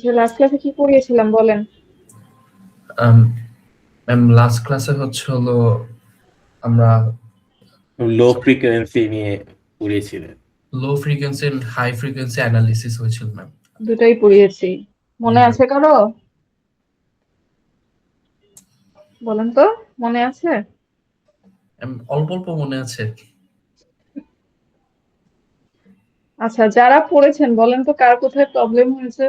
যে লাস্ট ক্লাসে কি পড়িয়েছিলাম বলেন। ম্যাম লাস্ট ক্লাসে হলো আমরা লো ফ্রিকোয়েন্সি নিয়ে পড়িয়েছিলেন। Low frequency and high frequency analysis হয়েছিল ম্যাম। দুটাই পড়িয়েছি। জি মনে ম্যাম। আছে কারো? বলেন তো, মনে আছে? অল্প অল্প মনে আছে আর কি। আচ্ছা, যারা পড়েছেন বলেন তো কার কোথায় প্রবলেম হয়েছে?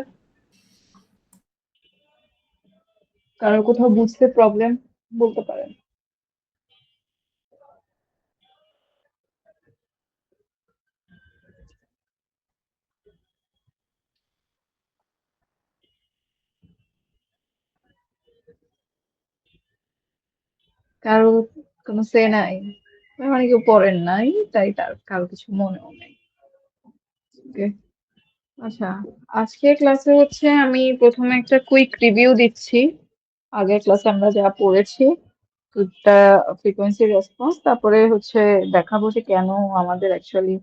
কারো কোথাও বুঝতে প্রবলেম বলতে পারেন। কারো কোনো সে নাই? মানে কেউ পড়েন নাই, তাই তার কারো কিছু মনেও নেই। Okay. আচ্ছা, আজকে ক্লাসে আমি প্রথমে একটা কুইক রিভিউ দিচ্ছি। আগের ক্লাসে আমরা যা পড়েছি, দুটা ফ্রিকোয়েন্সি রেসপন্স, তারপরে দেখাবো যে কেন আমাদের অ্যাকচুয়ালি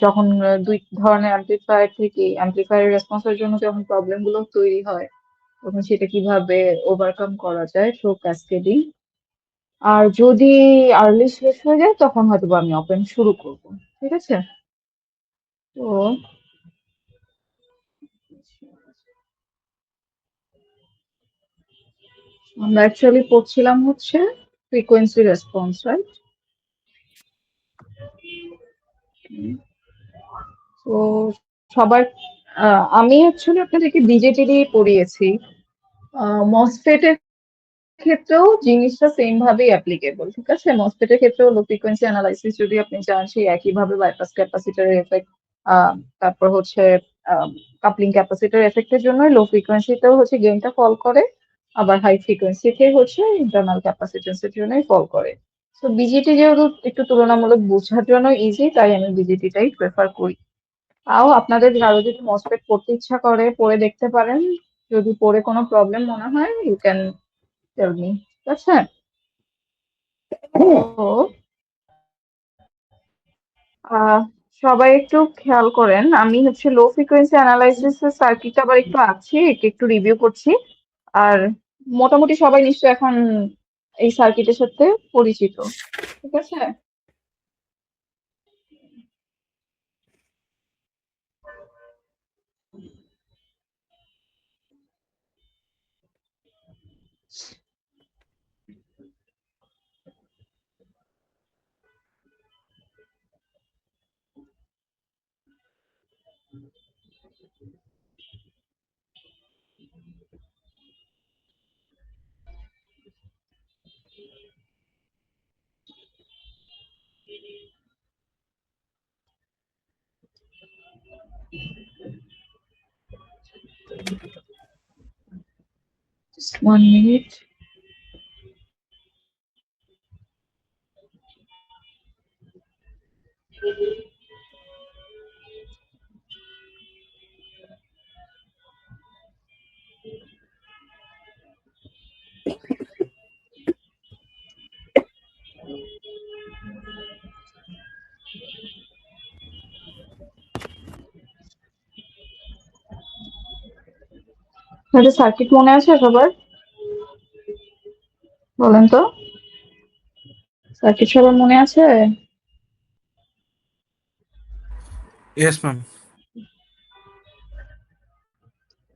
যখন দুই ধরনের অ্যাম্পলিফায়ার থেকে অ্যাম্পলিফায়ার রেসপন্সের জন্য যখন প্রবলেম গুলো তৈরি হয়, তখন সেটা কিভাবে ওভারকাম করা যায় থ্রু ক্যাসকেডিং। আর যদি আর্লি শেষ হয়ে যায় তখন হয়তো বা আমি ওপেন শুরু করব। ঠিক আছে? তো আমরা অ্যাকচুয়ালি পড়ছিলাম ফ্রিকোয়েন্সি রেসপন্স, রাইট? তো সবার আমি অ্যাকচুয়ালি আপনাদেরকে বিজেটি দিয়ে পড়িয়েছি। মসফেট এর ক্ষেত্রেও জিনিসটা সেম ভাবেই অ্যাপ্লিকেবল। ঠিক আছে? মসফেট এর ক্ষেত্রেও লো ফ্রিকোয়েন্সি অ্যানালাইসিস যদি আপনি চান, সেই একইভাবে বাইপাস ক্যাপাসিটরের এফেক্ট, তারপর কাপলিং ক্যাপাসিটর এফেক্টের জন্য লো ফ্রিকোয়েন্সিতেও গেইনটা ফল করে, আবার হাই ফ্রিকোয়েন্সিতে ইন্টারনাল ক্যাপাসিটেন্স এর জন্যই ফল করে। তো বিজিটি যেহেতু একটু তুলনামূলক বোঝার জন্য ইজি, তাই আমি বিজিটিটাই প্রেফার করি। তাও আপনাদের কারো যদি মসফেট পড়তে ইচ্ছা করে পড়ে দেখতে পারেন। যদি পড়ে কোনো প্রবলেম মনে হয়, ইউ ক্যান টেল মি। ঠিক আছে? তো আহ, সবাই একটু খেয়াল করেন, আমি লো ফ্রিকোয়েন্সি অ্যানালাইসিস এর সার্কিট আবার একটু আছে, একটু রিভিউ করছি। আর মোটামুটি সবাই নিশ্চয়ই এখন এই সার্কিটের সাথে পরিচিত। ঠিক আছে? Just 1 minute. তাহলে সার্কিট মনে আছে সবার? বলেন তো, সার্কিট সবার মনে আছে? Yes ma'am.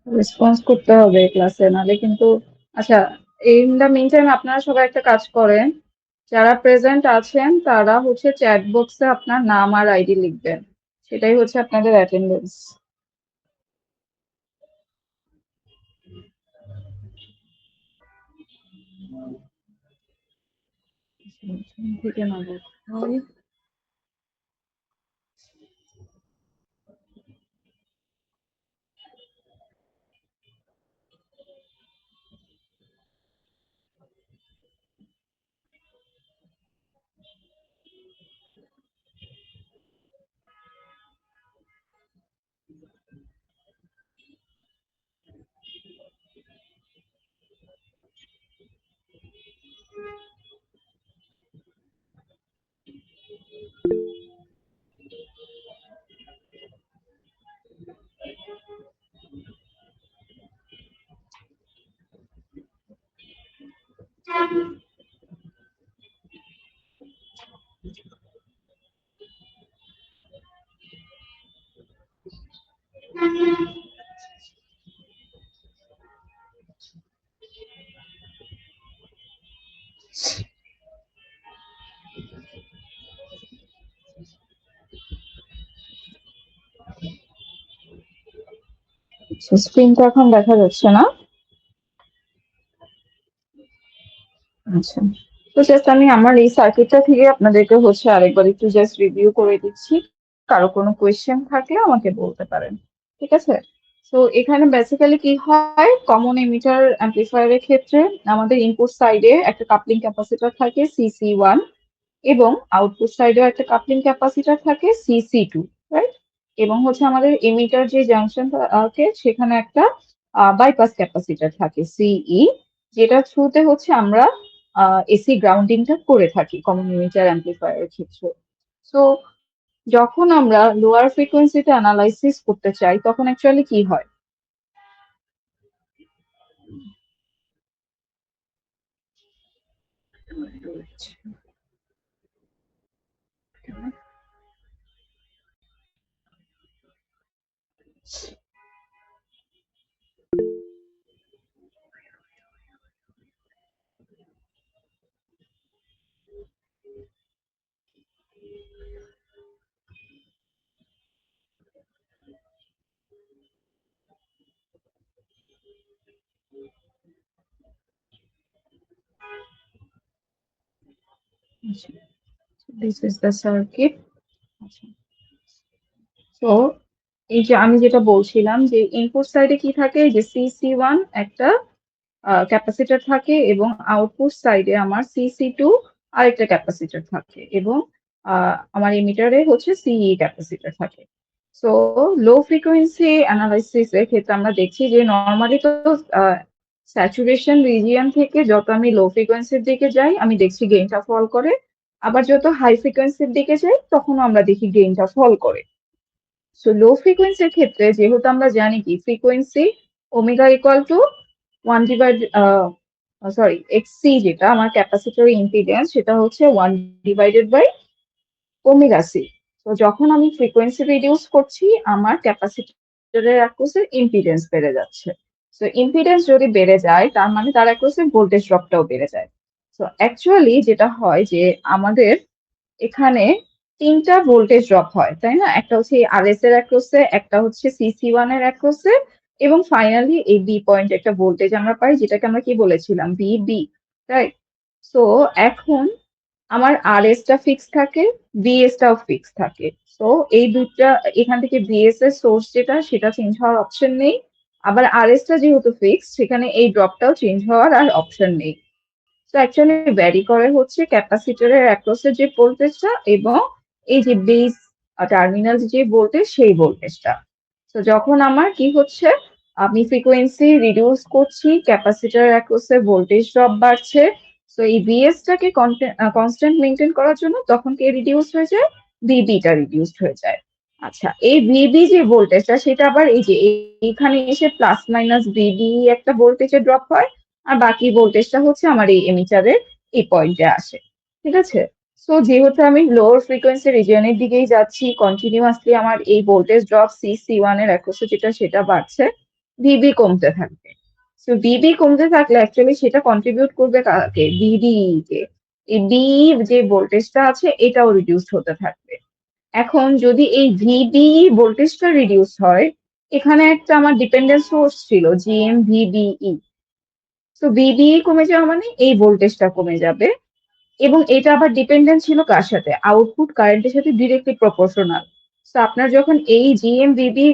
রেসপন্স করতে হবে ক্লাসে, নাহলে কিন্তু। আচ্ছা, ইন দা মিন টাইম আপনারা সবাই একটা কাজ করেন। যারা প্রেজেন্ট আছেন তারা চ্যাট বক্সে আপনার নাম আর আইডি লিখবেন। সেটাই আপনাদের অ্যাটেন্ডেন্স। থেকে না হয়। স্ক্রিনটা এখন দেখা যাচ্ছে না। আচ্ছা, তো জাস্ট আমি আমার এই সার্কিটটা থেকে আপনাদেরকে হচ্ছে আরেকবার একটু জাস্ট রিভিউ করে দিচ্ছি। কারো কোনো কোয়েশ্চেন থাকলে আমাকে বলতে পারেন, ঠিক আছে? তো এখানে বেসিক্যালি কি হয়, কমন এমিটার অ্যাম্পলিফায়ারের ক্ষেত্রে আমাদের ইনপুট সাইডে একটা কাপলিং ক্যাপাসিটর থাকে CC1 এবং আউটপুট সাইডেও একটা কাপলিং ক্যাপাসিটর থাকে CC2, রাইট? এবং হচ্ছে আমাদের এমিটার যে জাংশন থাকে সেখানে একটা বাইপাস ক্যাপাসিটর থাকে CE, যেটা থ্রুতে হচ্ছে আমরা এসি গ্রাউন্ডিংটা করে থাকি কমন এমিটার অ্যাম্পলিফায়ারের ক্ষেত্রে। তো যখন আমরা লোয়ার ফ্রিকোয়েন্সিতে অ্যানালাইসিস করতে চাই তখন অ্যাকচুয়ালি কি হয়, দিস ইজ দ্য সার্কিট। তো এই যে আমি যেটা বলছিলাম যে ইনপুট সাইডে কি থাকে, যে CC1 একটা ক্যাপাসিটর থাকে এবং আউটপুট সাইডে আমার CC2 আরেকটা ক্যাপাসিটর থাকে এবং আমার এমিটারে হচ্ছে CE ক্যাপাসিটর থাকে। সো লো ফ্রিকোয়েন্সি অ্যানালাইসিস এর ক্ষেত্রে আমরা দেখছি যে নর্মালি তো স্যাচুরেশন রিজিয়ন থেকে যত আমি লো ফ্রিকোয়েন্সির দিকে যাই আমি দেখছি গেইনটা ফল করে, আবার যত হাই ফ্রিকোয়েন্সির দিকে যাই তখন আমরা দেখি গেইনটা ফল করে। সো লো ফ্রিকোয়েন্সির ক্ষেত্রে যেহেতু আমরা জানি কি frequency omega equal to 1 XC, যেটা আমার ক্যাপাসিটর ইম্পিডেন্স সেটা হচ্ছে 1/বাই ওমেগা সি। তো যখন আমি ফ্রিকোয়েন্সি রিডিউস করছি আমার ক্যাপাসিটরের অ্যাক্রোসে ইম্পিডেন্স বেড়ে যাচ্ছে। তো ইম্পিডেন্স যদি বেড়ে যায় তার মানে তার অ্যাক্রোসে ভোল্টেজ ড্রপটাও বেড়ে যায়। তো অ্যাকচুয়ালি যেটা হয় যে আমাদের এখানে তিনটা ভোল্টেজ ড্রপ হয়, তাই না? একটা হচ্ছে RS এর অ্যাক্রোসে, একটা হচ্ছে CC1 এর অ্যাক্রোসে এবং ফাইনালি এই বি পয়েন্ট একটা ভোল্টেজ আমরা পাই যেটাকে আমরা কি বলেছিলাম, VB, রাইট? সো এখন আমার RS টা ফিক্স থাকে, BS টাও ফিক্স থাকে। সো এই দুইটা এখান থেকে BS এর সোর্স যেটা সেটা চেঞ্জ হওয়ার অপশন নেই, আবার RS টা যেহেতু ফিক্স সেখানে এই ড্রপটাও চেঞ্জ হওয়ার আর অপশন নেই। তো অ্যাকচুয়ালি ভ্যারি করে হচ্ছে ক্যাপাসিটরের অ্যাক্রসের যে ভোল্টেজটা এবং এই যে বেস টার্মিনাল যে ভোল্টেজ সেই ভোল্টেজটা। তো যখন আমার কি হচ্ছে, আমি ফ্রিকোয়েন্সি রিডিউস করছি, ক্যাপাসিটর অ্যাক্রসে ভোল্টেজ ড্রপ বাড়ছে, তো এই বিএস টাকে কনস্ট্যান্ট মেনটেন করার জন্য তখন কে রিডিউস হয়ে যায়, ভিবিটা রিডিউসড হয়ে যায়। আচ্ছা, এই ভিবি যে ভোল্টেজটা সেটা আবার এই যে এইখানে এসে প্লাস মাইনাস ভিবি একটা ভোল্টেজে ড্রপ হয়, আর বাকি ভোল্টেজটা হচ্ছে আমার এই এমিটারের এই পয়েন্টে আসে, ঠিক আছে? সো যেহেতু আমি লোয়ার ফ্রিকোয়েন্সি রিজিয়নের দিকেই যাচ্ছি, কন্টিনিউয়াসলি আমার এই ভোল্টেজ ড্রপ CC1 এর অ্যাক্রসে যেটা সেটা বাড়ছে, ভিবি কমতে থাকবে। সো ভিবি কমতে থাকলে অ্যাকচুয়ালি সেটা কন্ট্রিবিউট করবে কাকে, বিডিই কে। এই বি যে ভোল্টেজটা আছে এটাও রিডিউস হতে থাকবে। এখন যদি এই ভিবি ভোল্টেজটা রিডিউস হয়, এখানে একটা আমার ডিপেন্ডেন্ট সোর্স ছিল GM-VBE, তো VBE কমে যাওয়া মানে এই ভোল্টেজটা কমে যাবে এবং এটা আবার ডিপেন্ডেন্ট ছিল কার সাথে, আউটপুট কারেন্টের সাথে ডিরেক্টলি প্রপোর্শনাল। তো আপনার যখন এই GM-VBE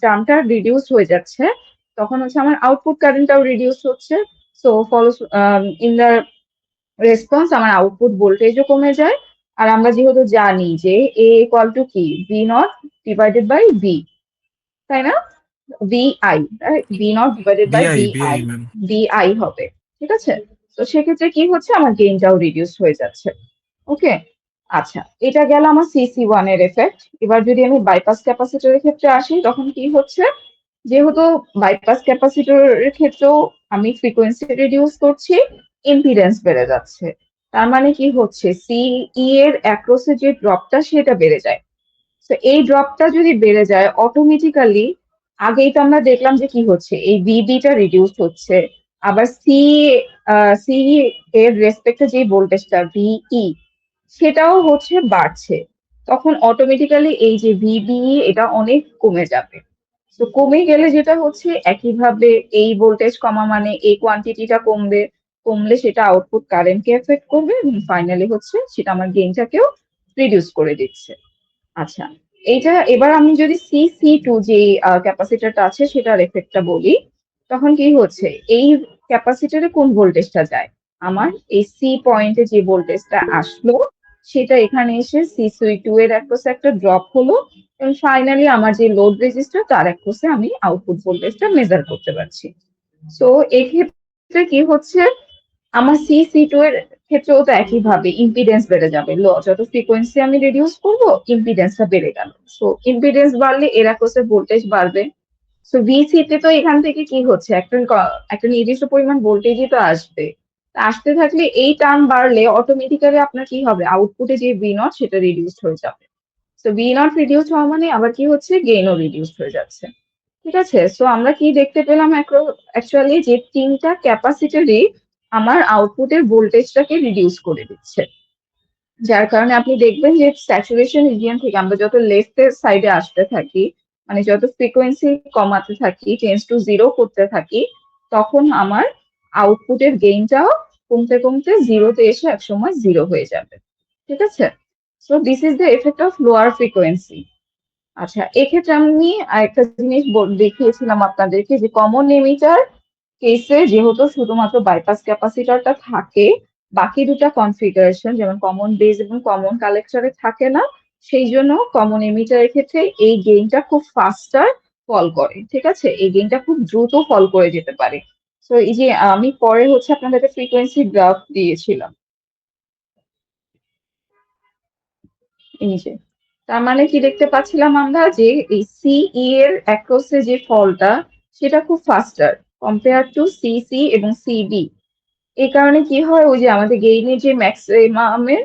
টার্মটা রিডিউস হয়ে যাচ্ছে তখন হচ্ছে আমার আউটপুট কারেন্টটাও রিডিউস হচ্ছে। So follows in the response আমার আউটপুট ভোল্টেজও কমে যায়। আর আমরা যেহেতু জানি যে A ইকুয়াল টু কি, V0/V, তাই না? VI, V0/VI, BI, ma'am. VI হবে, ঠিক আছে? তো সেক্ষেত্রে কি হচ্ছে, আমার গেইনটাও রিডিউস হয়ে যাচ্ছে। ওকে, আচ্ছা, এটা গেল আমার CC1 এর এফেক্ট। এবার যদি আমি বাইপাস ক্যাপাসিটরের ক্ষেত্রে আসি তখন কি হচ্ছে, যেহেতু বাইপাস ক্যাপাসিটরের ক্ষেত্রেও আমি ফ্রিকোয়েন্সি রিডিউস করছি, ইম্পিডেন্স বেড়ে যাচ্ছে। তার মানে কি হচ্ছে, CE এর অ্যাক্রসে যে ড্রপটা সেটা বেড়ে যায়। তো এই ড্রপটা যদি বেড়ে যায় অটোমেটিক্যালি আগেই তো আমরা দেখলাম যে কি হচ্ছে, এই ভিবিটা রিডিউস হচ্ছে, আবার সি এর রেসপেক্টে যে ভোল্টেজটা ভিই সেটাও হচ্ছে বাড়ছে, তখন অটোমেটিক্যালি এই যে ভিবিই এটা অনেক কমে যাবে। তো কমে গেলে যেটা হচ্ছে একইভাবে এই ভোল্টেজ কমা মানে এই কোয়ান্টিটিটা কমবে, কমলে সেটা আউটপুট কারেন্টকে এফেক্ট করবে এবং ফাইনালি হচ্ছে সেটা আমার গেইনটাকেও রিডিউস করে দিচ্ছে। আচ্ছা, এইটা এবার আমি যদি সি টু যে ক্যাপাসিটরটা আছে সেটার এফেক্টটা বলি, তখন কি হচ্ছে এই ক্যাপাসিটরে কোন ভোল্টেজটা যায়, আমার এই সি পয়েন্টে যে ভোল্টেজটা আসলো সেটা এখানে এসে সি টু এর অ্যাক্রসে একটা ড্রপ হলো এবং ফাইনালি আমার যে লোড রেজিস্টার তার অ্যাক্রসে আমি আউটপুট ভোল্টেজটা মেজার করতে পারছি। সো এক্ষেত্রে কি হচ্ছে, আমার সি টু এর ক্ষেত্রেও তো একইভাবে ইম্পিডেন্স বেড়ে যাবে, যত ফ্রিকোয়েন্সি আমি রিডিউস করব ইম্পিডেন্সটা বেড়ে গেল, সো ইম্পিডেন্স বাড়লে এর অ্যাক্রসে ভোল্টেজ বাড়বে। সো ভিসি তে তো এখান থেকে কি হচ্ছে, একটা নির্দিষ্ট পরিমাণ ভোল্টেজই তো আসবে, তা আসতে থাকলে এই টার্ম বাড়লে অটোমেটিক্যালি আপনার কি হবে, আউটপুটে যে ভি নট সেটা রিডিউস হয়ে যাবে। সো ভি নট রিডিউস হওয়া মানে আবার কি হচ্ছে, গেইনও রিডিউস হয়ে যাচ্ছে। ঠিক আছে, সো আমরা কি দেখতে পেলাম, অ্যাকচুয়ালি যে তিনটা ক্যাপাসিটরই আমার আউটপুটের ভোল্টেজটাকে রিডিউস করে দিচ্ছে, যার কারণে আপনি দেখবেন যে স্যাচুরেশন রিজিয়ন থেকে আমরা যত লেফটের সাইডে আসতে থাকি, মানে যত ফ্রিকোয়েন্সি কমাতে থাকি, চেঞ্জ টু জিরো করতে থাকি, তখন আমার আউটপুটের গেইনটাও কমতে কমতে জিরোতে এসে একসময় জিরো হয়ে যাবে। ঠিক আছে, so this is the effect of lower frequency. আচ্ছা, এক্ষেত্রে আমি আরেকটা জিনিস দেখিয়েছিলাম আপনাদেরকে যে কমন এমিটার কেসে যেহেতু শুধুমাত্র বাইপাস ক্যাপাসিটরটা থাকে, বাকি দুটা কনফিগারেশন যেমন কমন বেস এবং কমন কালেক্টরে থাকে না, সেই জন্য কমন এমিটারের ক্ষেত্রে এই গেইনটা খুব ফাস্টার ফল করে। ঠিক আছে, এই গেইনটা খুব দ্রুত ফল করে যেতে পারে। তো এই যে আমি পরে হচ্ছে আপনাদেরকে ফ্রিকোয়েন্সি গ্রাফ দিয়েছিলাম, এই যে তার মানে কি দেখতে পাচ্ছিলাম আমরা যে এই সিই এর অ্যাক্রসে যে ফলটা সেটা খুব ফাস্টার কম্পেয়ার টু সিসি এবং সিডি। এই কারণে কি হয়, ওই যে আমাদের গেইনের যে ম্যাক্সিমামের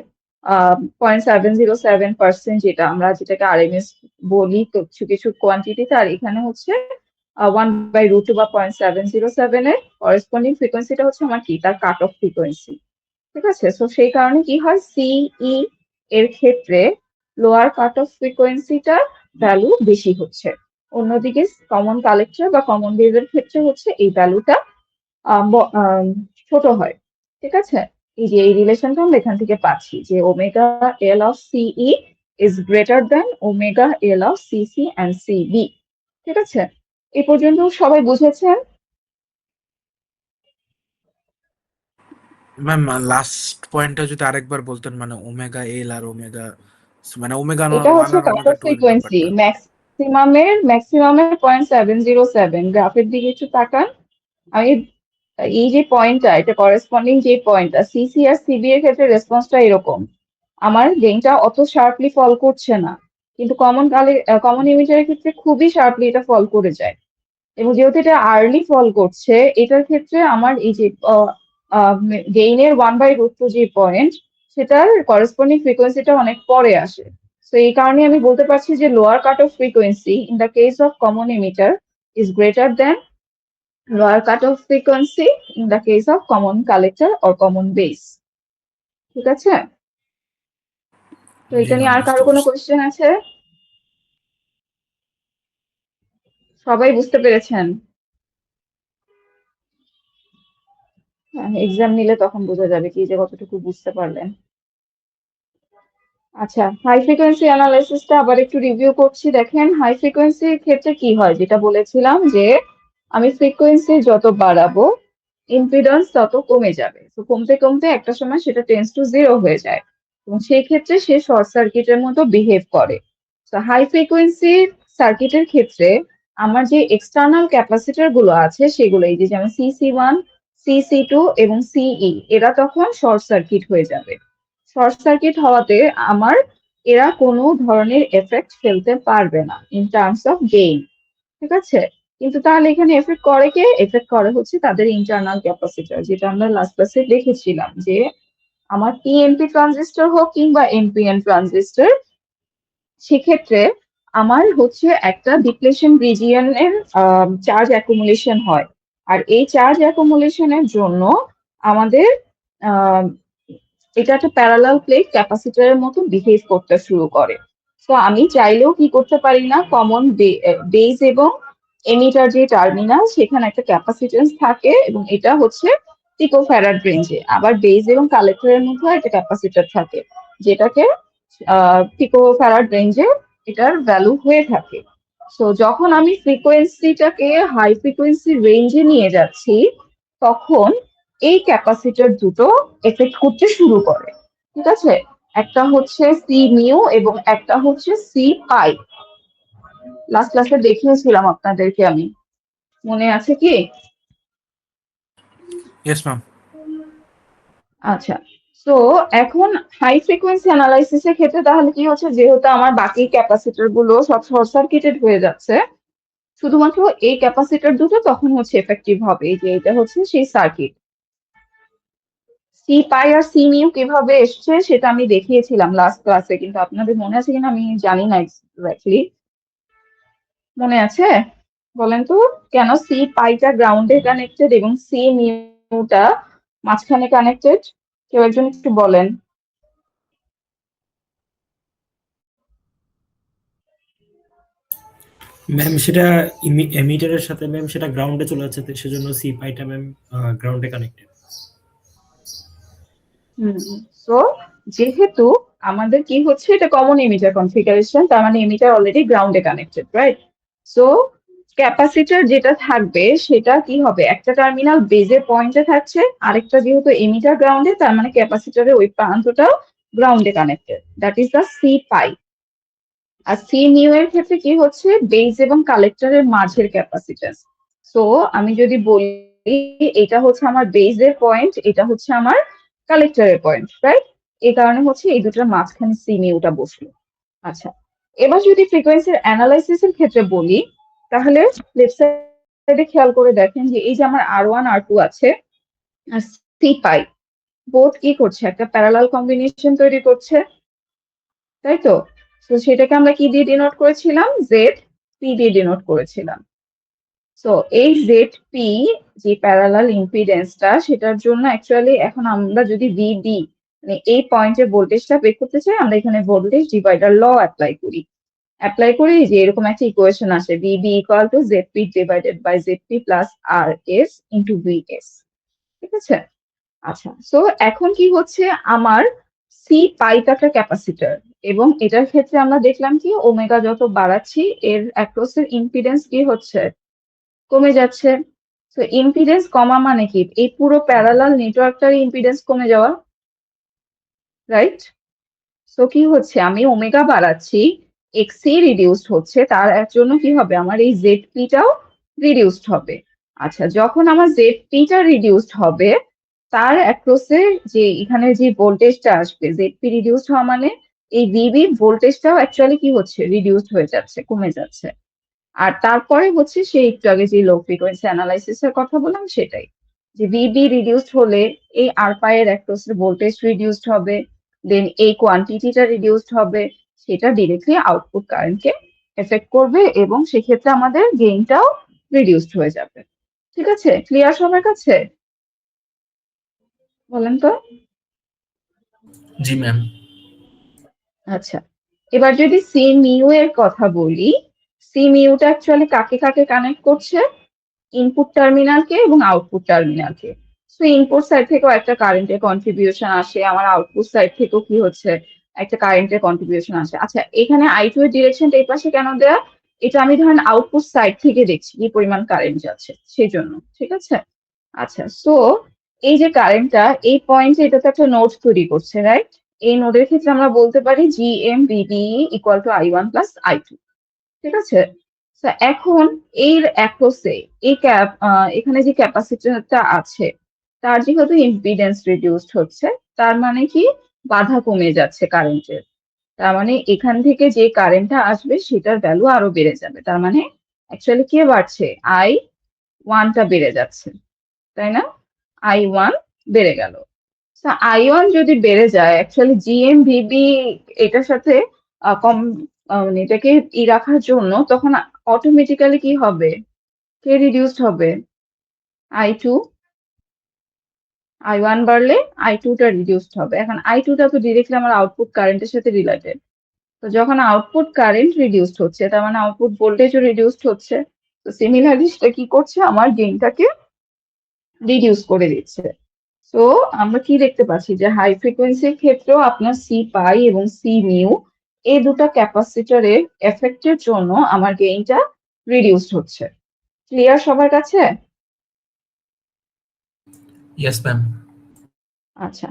0.707% যেটা আমরা যেটাকে আরএমএস বলি তো কিছু কিছু কোয়ান্টিটিতে, আর এখানে হচ্ছে 1/√2 বা 0.707 এর করেসপন্ডিং ফ্রিকোয়েন্সিটা হচ্ছে আমার কি, তার কাট অফ ফ্রিকোয়েন্সি। ঠিক আছে, সো সেই কারণে কি হয়, সিই এর ক্ষেত্রে লোয়ার কাট অফ ফ্রিকোয়েন্সিটার ভ্যালু বেশি হচ্ছে, অন্যদিকে কমন কালেক্টর বা কমন বেজের ক্ষেত্রে হচ্ছে এই ভ্যালুটা ছোট হয়। ঠিক আছে, এই যে এই রিলেশনটা আমরা এখান থেকে পাচ্ছি যে omega L of CE is greater than omega L of CC and CB. ঠিক আছে, এই পর্যন্ত সবাই বুঝেছেন? ম্যাম লাস্ট পয়েন্টটা যদি আরেকবার বলতেন, মানে ওমেগা এল আর ওমেগা, মানে ওমেগা এটা ওয়ান হচ্ছে আর কাট ওমেগা অফ টু এর ফ্রিকোয়েন্সি ব্যাপারটা। ম্যাক্সিমামের 0.707, গ্রাফের দিকে একটু তাকান। আমি এই যে পয়েন্টটা, এটা করেসপন্ডিং যে পয়েন্টটা সিসি আর সিবি এর ক্ষেত্রে রেসপন্সটা এরকম, আমার গেইনটা অত শার্পলি ফল করছে না, কিন্তু কমন ইমিটারের ক্ষেত্রে খুবই শার্পলি এটা ফল করে যায়। এবং যেহেতু এটা আর্লি ফল করছে, এটার ক্ষেত্রে আমার এই যে গেইনের 1/√2 যে পয়েন্ট সেটার করেসপন্ডিং ফ্রিকোয়েন্সিটা অনেক পরে আসে। তো এই কারণে আমি বলতে পারছি যে lower cut off frequency in the case of common emitter is greater then lower cut off frequency in the case of common collector or common base. ঠিক আছে, তো জি এটা নিয়ে ম্যাম, আর কারো বুঝতে কোনো পারছি। কোয়েশ্চেন আছে? সবাই বুঝতে পেরেছেন? এক্সাম নিলে তখন বোঝা যাবে কি যে কতটুকু বুঝতে পারলেন। আচ্ছা, হাই ফ্রিকোয়েন্সি অ্যানালাইসিসটা আবার একটু রিভিউ করছি। দেখেন, হাই ফ্রিকোয়েন্সির ক্ষেত্রে কি হয়, যেটা বলেছিলাম যে আমি ফ্রিকোয়েন্সি যত বাড়াবো ইম্পিডেন্স তত কমে যাবে, তো কমতে কমতে একটা সময় সেটা টেন্স টু জিরো হয়ে যায় এবং সেই ক্ষেত্রে সে শর্ট সার্কিটের মতো বিহেভ করে। তো হাই ফ্রিকোয়েন্সি সার্কিটের ক্ষেত্রে আমার যে এক্সটার্নাল ক্যাপাসিটর গুলো আছে সেগুলো এই যে যেমন সিসি1, সিসি2 এবং সিই, এরা তখন শর্ট সার্কিট হয়ে যাবে। শর্ট সার্কিট হওয়াতে আমার এরা কোনো ধরনের এফেক্ট ফেলতে পারবে না ইন টার্মস অফ গেইন। ঠিক আছে, কিন্তু তাহলে এখানে এফেক্ট করে কে, এফেক্ট করে হচ্ছে তাদের ইন্টারনাল ক্যাপাসিটর, যেটা আমরা লাস্ট ক্লাসে দেখেছিলাম যে আমার পিএনপি ট্রানজিস্টর হোক কিংবা এনপিএন ট্রানজিস্টর, সেক্ষেত্রে আমার হচ্ছে একটা ডিপ্লেশন রিজিয়নের চার্জ অ্যাকুমুলেশন হয়, আর এই চার্জ অ্যাকুমুলেশনের জন্য আমাদের আহ, এটা একটা প্যারালাল প্লেট ক্যাপাসিটরের মতো বিহেভ করতে শুরু করে। তো আমি চাইলেও কি করতে পারি না, কমন বেজ এবং এমিটার যে টার্মিনাল সেখানে একটা ক্যাপাসিটেন্স থাকে এবং এটা হচ্ছে পিকোফ্যারাড রেঞ্জে, আবার বেজ এবং কালেক্টরের মধ্যে একটা ক্যাপাসিটর থাকে যেটাকে পিকোফ্যারাড রেঞ্জে এটার ভ্যালু হয়ে থাকে। সো যখন আমি ফ্রিকোয়েন্সিটাকে হাই ফ্রিকোয়েন্সি রেঞ্জে নিয়ে যাচ্ছি তখন এই ক্যাপাসিটর দুটো এফেক্ট করতে শুরু করে, ঠিক আছে? একটা হচ্ছে সি মিউ এবং একটা হচ্ছে সি পাই। লাস্ট ক্লাসে দেখিয়েছিলাম আপনাদেরকে আমি, মনে আছে কি? Yes ma'am. আচ্ছা, তো এখন হাই ফ্রিকোয়েন্সি অ্যানালাইসিস এর ক্ষেত্রে তাহলে কি হচ্ছে, যেহেতু আমার বাকি ক্যাপাসিটর গুলো সব শর্ট সার্কিটেড হয়ে যাচ্ছে, শুধুমাত্র এই ক্যাপাসিটর দুটো তখন হচ্ছে এফেক্টিভ হবে, এই যে এটা হচ্ছে সেই সার্কিট। সি পাই আর সি মিউ কিভাবে এসছে সেটা আমি দেখিয়েছিলাম লাস্ট ক্লাসে, কিন্তু আপনাদের মনে আছে কিনা আমি জানি না এক্স্যাক্টলি। মনে আছে? বলেন তো, কেন সি পাইটা গ্রাউন্ডে কানেক্টেড এবং সি মিউটা মাঝখানে কানেক্টেড? কেউ একজন একটু বলেন। ম্যাম সেটা এমিটারের সাথে ম্যাম সেটা গ্রাউন্ডে চলে যাচ্ছে, তো সেজন্য সি পাইটা ম্যাম গ্রাউন্ডে কানেক্টেড। সো যেহেতু আমাদের কি হচ্ছে, এটা কমন এমিটার কনফিগারেশন, তার মানে এমিটার অলরেডি গ্রাউন্ডে কানেক্টেড, রাইট? সো ক্যাপাসিটর যেটা থাকবে সেটা কি হবে, একটা টার্মিনাল বেজের পয়েন্টে থাকছে, আরেকটা যেহেতু এমিটার গ্রাউন্ডে তার মানে ক্যাপাসিটরের ওই প্রান্তটাও গ্রাউন্ডে connected, that is the C pi. আর সি মিউ এর ক্ষেত্রে কি হচ্ছে, বেজ এবং কালেক্টরের মাঝের ক্যাপাসিট্যান্স। সো আমি যদি বলি এটা হচ্ছে আমার বেজের পয়েন্ট, এটা হচ্ছে আমার কালেক্টরের পয়েন্ট, রাইট? এই কারণে হচ্ছে এই দুটোর মাঝখানে সি মিউটা বসলো। আচ্ছা, এবার যদি ফ্রিকোয়েন্সির অ্যানালাইসিস এর ক্ষেত্রে বলি, তাহলে লেফট সাইডে খেয়াল করে দেখেন যে এই যে আমার R1 R2 আছে আর সি পাই, বোথ কি করছে, একটা প্যারালাল কম্বিনেশন তৈরি করছে, তাই তো? তো সেটাকে আমরা কি দিয়ে ডিনোট করেছিলাম, জেড পি দিয়ে ডিনোট করেছিলাম। সো এই জেড পি যে প্যারালাল ইম্পিডেন্সটা, সেটার জন্য অ্যাকচুয়ালি এখন আমরা যদি ভিবি মানে এই পয়েন্টের ভোল্টেজটা বের করতে চাই, আমরা এখানে ভোল্টেজ ডিভাইডার ল অ্যাপ্লাই করি যে এরকম একটা ইকুয়েশন আসে, VB equal to ZP divided by ZP plus R S into VS, ঠিক আছে? আচ্ছা, সো এখন কি হচ্ছে, আমার সি পাইপ একটা ক্যাপাসিটর এবং এটার ক্ষেত্রে আমরা দেখলাম কি ওমেগা যত বাড়াচ্ছি এর অ্যাক্রস এর ইম্পিডেন্স কি হচ্ছে, কমে যাচ্ছে। তো ইম্পিডেন্স কমা মানে কি, এই পুরো প্যারালাল নেটওয়ার্কটার ইম্পিডেন্স কমে যাওয়া, রাইট? সো কি হচ্ছে, আমি ওমেগা বাড়াচ্ছি, এক্সি রিডিউসড হচ্ছে, তার জন্য কি হবে, আমার এই জেড পিটাও রিডিউসড হবে। আচ্ছা, যখন আমার জেড পিটা রিডিউসড হবে তার অ্যাক্রসে যে এখানে যে ভোল্টেজটা আসবে, জেড পি রিডিউসড হওয়া মানে এই ভিবি ভোল্টেজটাও অ্যাকচুয়ালি কি হচ্ছে, রিডিউসড হয়ে যাচ্ছে, কমে যাচ্ছে। আর তারপরে হচ্ছে সেই একটু আগে যে লো ফ্রিকোয়েন্সি অ্যানালাইসিস এর কথা বললাম সেটাই, যে ভিবি রিডিউসড হলে এই আর পাই এর অ্যাক্রসে ভোল্টেজ রিডিউসড হবে, দেন এই কোয়ান্টিটিটা রিডিউসড হবে, সেটা ডিরেক্টলি আউটপুট কারেন্টকে এফেক্ট করবে এবং সেক্ষেত্রে আমাদের গেইনটাও রিডিউসড হয়ে যাবে। ঠিক আছে, ক্লিয়ার সবার কাছে? বলেন তো। জি ম্যাম। আচ্ছা, এবার যদি সি মিউ এর কথা বলি, সি মিউটা অ্যাকচুয়ালি কাকে কাকে কানেক্ট করছে, ইনপুট টার্মিনালকে এবং আউটপুট টার্মিনালকে। সো ইনপুট সাইড থেকেও একটা কারেন্টের কন্ট্রিবিউশন আসে, আমার আউটপুট সাইড থেকেও কি হচ্ছে, একটা কারেন্টের কন্ট্রিবিউশন আসে। আচ্ছা, এখানে I2 এর ডিরেকশনটা এই পাশে কেন দেয়া, এটা আমি ধরেন আউটপুট সাইড থেকে দেখছি কি পরিমাণ কারেন্ট যাচ্ছে সেই জন্য, ঠিক আছে? আচ্ছা, সো এই যে কারেন্টটা এই পয়েন্টে এটা তো একটা নোড তৈরি করছে, রাইট? এই নোডের ক্ষেত্রে আমরা বলতে পারি GM Bibi equal to I1 plus I2, ঠিক আছে? তো এখন এর অ্যাক্রসে এই এখানে যে ক্যাপাসিটরটা আছে তার যেহেতু ইম্পিডেন্স রিডিউসড হচ্ছে, তার মানে কি বাধা কমে যাচ্ছে কারেন্টের, তার মানে এখান থেকে যে কারেন্টটা আসবে সেটার ভ্যালু আরো বেড়ে যাবে, তার মানে অ্যাকচুয়ালি কি বাড়ছে, I1টা বেড়ে যাচ্ছে, তাই না? I1 বেড়ে গেল। I1 যদি বেড়ে যায়, অ্যাকচুয়ালি জিএম ভিবি এটার সাথে মানে এটাকে রাখার জন্য, তখন অটোমেটিক্যালি কি হবে, কে রিডিউসড হবে, I2, I1 বাড়লে I2 টা রিডিউসড হবে। এখন I2 টা তো ডিরেক্টলি আমার আউটপুট কারেন্টের সাথে রিলেটেড। তো যখন আউটপুট কারেন্ট রিডিউসড হচ্ছে, তার মানে আউটপুট ভোল্টেজও রিডিউসড হচ্ছে। তো সিমিলারলি সেটা কি করছে, আমার গেইনটাকে রিডিউস করে দিচ্ছে। তো আমরা কি দেখতে পাচ্ছি যে হাই ফ্রিকোয়েন্সির ক্ষেত্রেও আপনার সি পাই এবং সি মিউ এই দুটো ক্যাপাসিটরের এফেক্টের জন্য আমার গেইনটা রিডিউসড হচ্ছে। ক্লিয়ার সবার কাছে? Yes ma'am. আচ্ছা,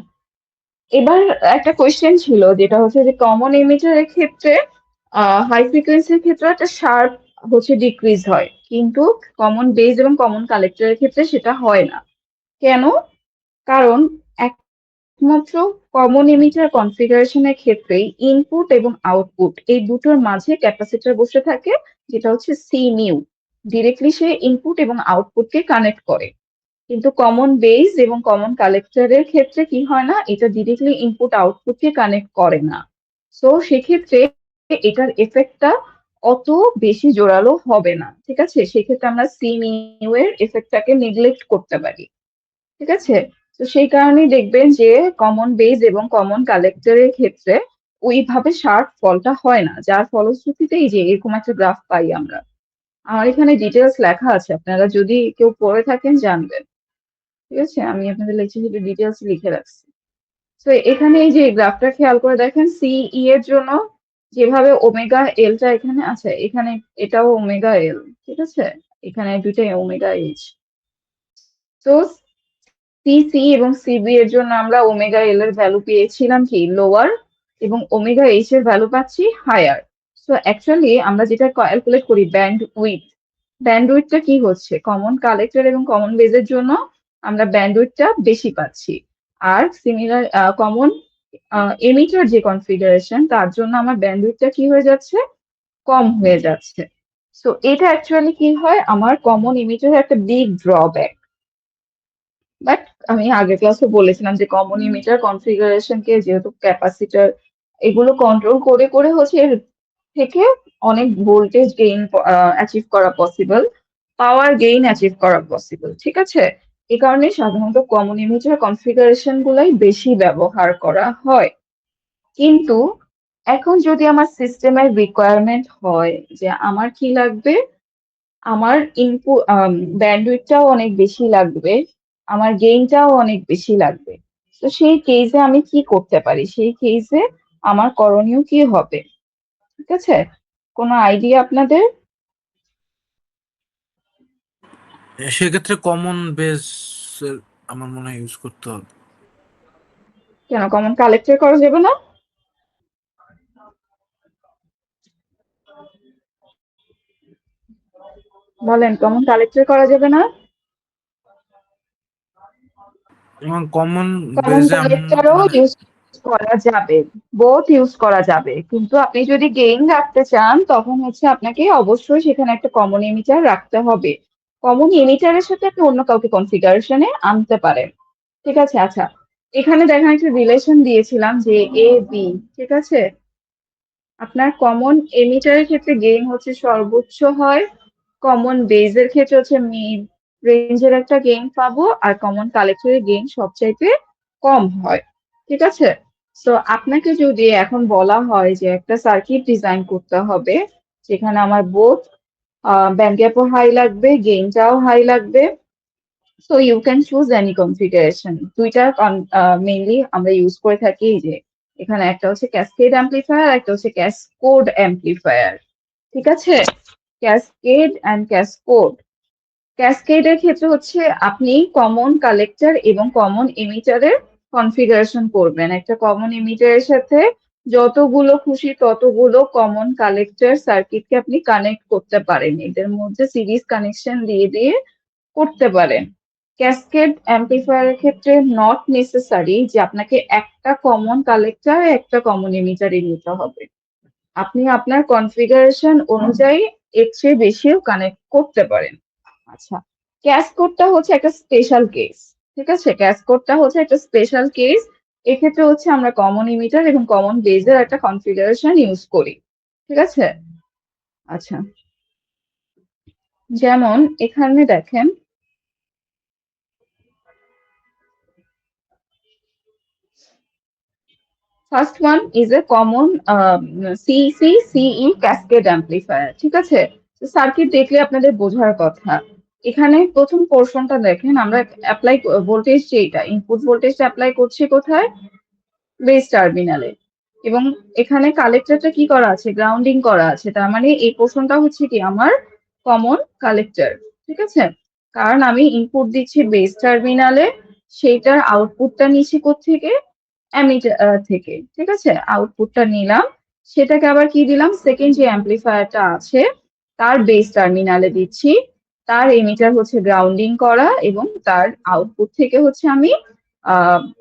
এবার একটা কোয়েশ্চেন ছিল যেটা হচ্ছে যে কমন এমিটারের ক্ষেত্রে হাই ফ্রিকোয়েন্সির ক্ষেত্রে একটা শার্প হচ্ছে ডিক্রিজ হয়, কিন্তু কমন বেস এবং কমন কালেক্টরের ক্ষেত্রে সেটা হয় না। কেন? কারণ একমাত্র কমন এমিটার কনফিগারেশনের ক্ষেত্রেই ইনপুট এবং আউটপুট এই দুটোর মাঝে ক্যাপাসিটর বসে থাকে, যেটা হচ্ছে সি মিউ, ডিরেক্টলি সে ইনপুট এবং আউটপুটকে কানেক্ট করে। কিন্তু কমন বেস এবং কমন কালেক্টরের ক্ষেত্রে কি হয় না, এটা ডিরেক্টলি ইনপুট আউটপুটকে কানেক্ট করে না। সো সেক্ষেত্রে এটার এফেক্টটা অত বেশি জোরালো হবে না, ঠিক আছে? সেক্ষেত্রে আমরা সি মিউ এর এফেক্টটাকে নেগলেক্ট করতে পারি, ঠিক আছে? তো সেই কারণেই দেখবেন যে কমন বেস এবং কমন কালেক্টরের ক্ষেত্রে ওইভাবে শার্প ফলটা হয় না, যার ফলশ্রুতিতেই যে এরকম একটা গ্রাফ পাই আমরা। আমার এখানে ডিটেলস লেখা আছে, আপনারা যদি কেউ পড়ে থাকেন জানবেন, ঠিক আছে? আমি আপনাদের লেকচার শিটে ডিটেলস লিখে রাখছি। তো এখানে এই যে গ্রাফটা খেয়াল করে দেখেন, সিই এর জন্য যেভাবে ওমেগা এলটা এখানে আছে, এখানে এটাও ওমেগা এল, ঠিক আছে? এখানে দুইটাই ওমেগা এইচ। তো সিসি এবং সিবি এর জন্য আমরা ওমেগা এল এর ভ্যালু পেয়েছিলাম কি লোয়ার, এবং ওমেগা এইচ এর ভ্যালু পাচ্ছি হায়ার। সো অ্যাকচুয়ালি আমরা যেটা ক্যালকুলেট করি ব্যান্ডউইথটা কি হচ্ছে, কমন কালেক্টর এবং কমন বেজের জন্য আমরা ব্যান্ডউইথটা বেশি পাচ্ছি, আর সিমিলার কমন এমিটার যে কনফিগারেশন তার জন্য আমার ব্যান্ডউইথটা কি হয়ে যাচ্ছে, কম হয়ে যাচ্ছে। সো এটা অ্যাকচুয়ালি কি হয়, আমার কমন এমিটারের একটা বিগ ড্রব্যাক। বাট আমি আগের ক্লাসে বলেছিলাম যে কমন ইমিটার কনফিগারেশনকে যেহেতু ক্যাপাসিটর এগুলো কন্ট্রোল করে করে হচ্ছে এর থেকে অনেক ভোল্টেজ গেইন অ্যাচিভ করা পসিবল, পাওয়ার গেইন অ্যাচিভ করা পসিবল, ঠিক আছে? এই কারণে সাধারণত কমন ইমিটার কনফিগারেশন গুলাই বেশি ব্যবহার করা হয়। কিন্তু এখন যদি আমার সিস্টেমের রিকোয়ারমেন্ট হয় যে আমার কি লাগবে, আমার ইনপুট ব্যান্ডউইথটাও অনেক বেশি লাগবে, আমার গেইনটাও অনেক বেশি লাগবে। তো সেই কেসে আমি কি করতে পারি, সেই কেসে আমার করণীয় কি হবে, ঠিক আছে? কোনো আইডিয়া আপনাদের? সেক্ষেত্রে কমন বেস আমার মনে হয় ইউজ করতে হবে। কেন কমন কালেক্টর করা যাবে না? বলেন, কমন কালেক্টর করা যাবে না? এবং কমন কমন বেসে কালেক্টরও ইউজ করা যাবে, বোথ ইউজ করা যাবে, কিন্তু আপনি যদি গেইন রাখতে চান তখন হচ্ছে আপনাকে অবশ্যই সেখানে একটা কমন এমিটার রাখতে হবে। কমন এমিটারের সাথে আপনি অন্য কাউকে কনফিগারেশনে আনতে পারেন, ঠিক আছে? আচ্ছা, এখানে দেখেন একটা রিলেশন দিয়েছিলাম যে এ বি, ঠিক আছে? আপনার কমন এমিটারের ক্ষেত্রে গেইন হচ্ছে সর্বোচ্চ হয়, কমন বেজের ক্ষেত্রে হচ্ছে মিড রেঞ্জের একটা গেইন পাবো, আর কমন কালেক্টরের গেইন সবচাইতে কম হয়, ঠিক আছে? তো আপনাকে যদি এখন বলা হয় যে একটা সার্কিট ডিজাইন করতে হবে যেখানে আমার বোথ ব্যান্ড গ্যাপও হাই লাগবে, গেইনটাও হাই লাগবে, so you can choose any configuration. দুইটা মেইনলি আমরা ইউজ করে থাকি, এই যে এখানে একটা হচ্ছে ক্যাসকেড অ্যাম্পলিফায়ার, একটা হচ্ছে ক্যাসকোড অ্যাম্পলিফায়ার, ঠিক আছে? Cascade and ক্যাসকোড। ক্যাসকেডের ক্ষেত্রে হচ্ছে আপনি কমন কালেক্টর এবং কমন এমিটারের কনফিগারেশন করবেন। একটা কমন এমিটারের সাথে যতগুলো খুশি ততগুলো কমন কালেক্টর সার্কিটকে আপনি কানেক্ট করতে পারেন, এদের মধ্যে সিরিজ কানেকশন দিয়ে দিয়ে করতে পারেন। ক্যাসকেড অ্যাম্পলিফায়ারের ক্ষেত্রে নট নেসেসারি যে আপনাকে একটা কমন কালেক্টর একটা কমন এমিটারে নিতে হবে, আপনি আপনার কনফিগারেশন অনুযায়ী এর চেয়ে বেশিও কানেক্ট করতে পারেন। আচ্ছা, ক্যাসকোডটা হচ্ছে একটা স্পেশাল কেস, ঠিক আছে? ক্যাসকোডটা হচ্ছে একটা স্পেশাল কেস। এক্ষেত্রে হচ্ছে আমরা কমন ইমিটার এবং কমন বেজের একটা কনফিগারেশন ইউজ করি। ঠিক আছে? আচ্ছা, যেমন এখানে দেখেন first one is a common CE cascade amplifier. ঠিক আছে, সার্কিট দেখলে আপনাদের বোঝার কথা। এখানে প্রথম পোর্শনটা দেখেন, আমরা অ্যাপ্লাই ভোল্টেজ যেটা ইনপুট ভোল্টেজটা অ্যাপ্লাই করছি কোথায়, বেস টার্মিনালে, এবং এখানে কালেক্টরটা কি করা আছে, গ্রাউন্ডিং করা আছে। তার মানে এই পোর্শনটা হচ্ছে কি আমার কমন কালেক্টর। ঠিক আছে, কারণ আমি ইনপুট দিচ্ছি বেস টার্মিনালে, সেইটার আউটপুটটা নিচ্ছি কোত্থেকে, অ্যামিটার থেকে। ঠিক আছে, আউটপুটটা নিলাম, সেটাকে আবার কি দিলাম, সেকেন্ড যে অ্যাম্পলিফায়ারটা আছে তার বেস টার্মিনালে দিচ্ছি, তার এমিটার হচ্ছে গ্রাউন্ডিং করা, এবং তার আউটপুট থেকে হচ্ছে আমি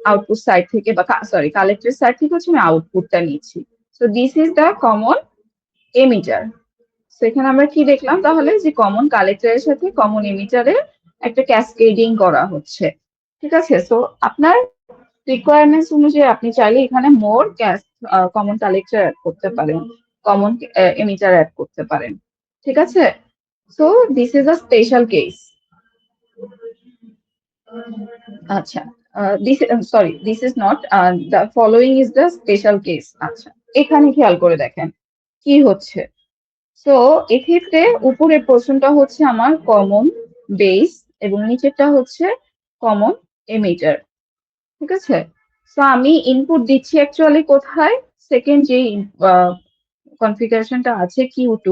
আউটপুট সাইড থেকে বা সরি কালেক্টর সাইড থেকে হচ্ছে আমি আউটপুটটা নিচ্ছি। So this is the common emitter. সেখানে আমরা কি দেখলাম তাহলে, যে কমন কালেক্টরের সাথে কমন এমিটারের একটা ক্যাসকেডিং করা হচ্ছে। ঠিক আছে, সো আপনার রিকোয়ারমেন্টস অনুযায়ী আপনি চাইলে এখানে মোর কমন কালেক্টর অ্যাড করতে পারেন, কমন এমিটার অ্যাড করতে পারেন। ঠিক আছে, so this is a special case. আচ্ছা, this is not, the following is the special case. আচ্ছা, এখানে খেয়াল করে দেখেন কি হচ্ছে। সো এক্ষেত্রে উপরের পোর্শনটা হচ্ছে আমার কমন বেস এবং নিচেরটা হচ্ছে কমন এমিটার। ঠিক আছে, সো আমি ইনপুট দিচ্ছি অ্যাকচুয়ালি কোথায়, সেকেন্ড যে কনফিগারেশনটা আছে Q2,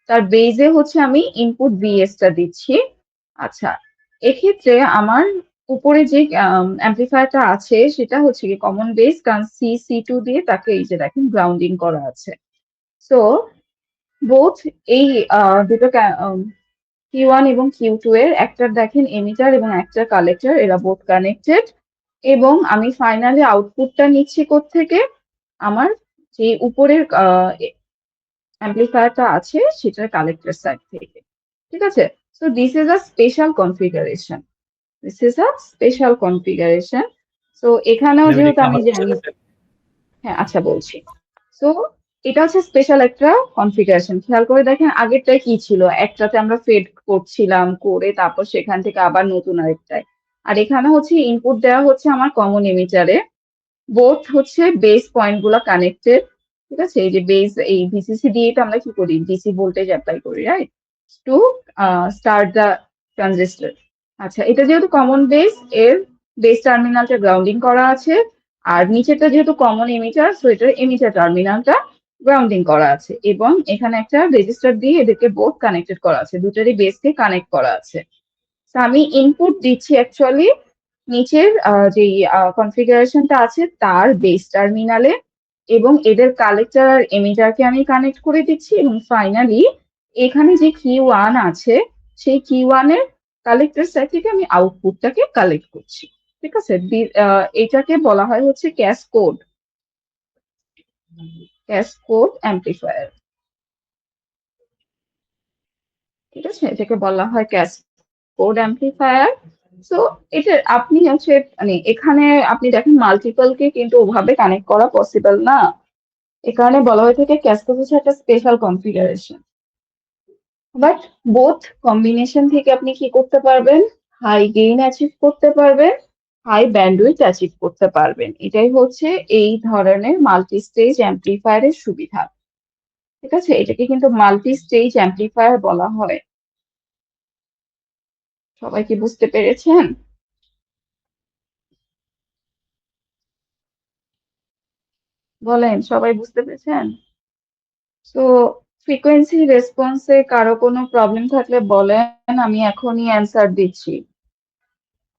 তার বেজে হচ্ছে আমি ইনপুট VS টা দিচ্ছি। আচ্ছা, এক্ষেত্রে আমার উপরে যে অ্যাম্পলিফায়ারটা আছে সেটা হচ্ছে কি কমন বেস, কারণ C2 দিয়ে তাকে এই যে দেখেন গ্রাউন্ডিং করা আছে। সো বোথ এই দুটো Q1 এবং Q2 এর একটার দেখেন এমিটার এবং একটা কালেক্টর, এরা বোথ কানেক্টেড, এবং আমি ফাইনালি আউটপুটটা নিচ্ছি কোত্থেকে, আমার যে উপরের অ্যাম্পলিফায়ারটা আছে সেটার কালেক্টর সাইড থেকে। ঠিক আছে, so this is a special configuration, this is a special configuration. So এখানেও ম্যাম যেহেতু এটা আমি হচ্ছে, জানি, হ্যাঁ আচ্ছা বলছি। সো এটা হচ্ছে স্পেশাল একটা কনফিগারেশন। খেয়াল করে দেখেন আগেরটায় কি ছিল, একটাতে আমরা ফেড করছিলাম, করে তারপর সেখান থেকে আবার নতুন আরেকটায়। আর এখানে হচ্ছে ইনপুট দেওয়া হচ্ছে আমার কমন এমিটারে, বোথ হচ্ছে বেস পয়েন্ট গুলা কানেক্টেড। ঠিক আছে, এই যে বেস, এই VCC দিয়ে তো আমরা কি করি, DC ভোল্টেজ অ্যাপ্লাই করি, right, to start the transistor. আচ্ছা, এটা যেহেতু কমন বেস, এর বেস টার্মিনালটা গ্রাউন্ডিং করা আছে, আর নিচেরটা যেহেতু কমন এমিটার, সো এটার এমিটার টার্মিনালটা গ্রাউন্ডিং করা আছে, এবং এখানে একটা রেজিস্টার দিয়ে এদেরকে বোথ কানেক্টেড করা আছে, দুটারই বেসকে কানেক্ট করা আছে। তো আমি ইনপুট দিচ্ছি অ্যাকচুয়ালি নিচের যে কনফিগারেশনটা আছে তার বেস টার্মিনালে, এবং এদের কালেক্টর আর এমিটারকে আমি কানেক্ট করে দিচ্ছি, এবং ফাইনালি এখানে যে Q1 আছে সেই Q1 এর কালেক্টর সাইড থেকে আমি আউটপুটটাকে কালেক্ট করছি। ঠিক আছে, এটাকে বলা হয় হচ্ছে ক্যাসকোড অ্যাম্পলিফায়ার। ঠিক আছে, এটাকে বলা হয় ক্যাসকোড অ্যাম্পলিফায়ার। সো এটা আপনি হচ্ছে মানে এখানে আপনি দেখেন মাল্টিপলকে কিন্তু ওভাবে কানেক্ট করা পসিবল না, এ কারণে বলা হয়ে থাকে ক্যাসকোড হচ্ছে একটা special configuration. But both combination থেকে আপনি কি করতে পারবেন, হাই গেইন অ্যাচিভ করতে পারবেন, হাই ব্যান্ডউইথ অ্যাচিভ করতে পারবেন। এটাই হচ্ছে এই ধরনের মাল্টি স্টেজ অ্যাম্পলিফায়ারের সুবিধা। ঠিক আছে, এটাকে কিন্তু মাল্টি স্টেজ অ্যাম্পলিফায়ার বলা হয়। সবাই কি বুঝতে পেরেছেন? বলেন, সবাই বুঝতে পেরেছেন? তো ফ্রিকোয়েন্সি রেসপন্সে কারো কোনো প্রবলেম থাকলে বলেন, আমি এখনই অ্যান্সার দিচ্ছি,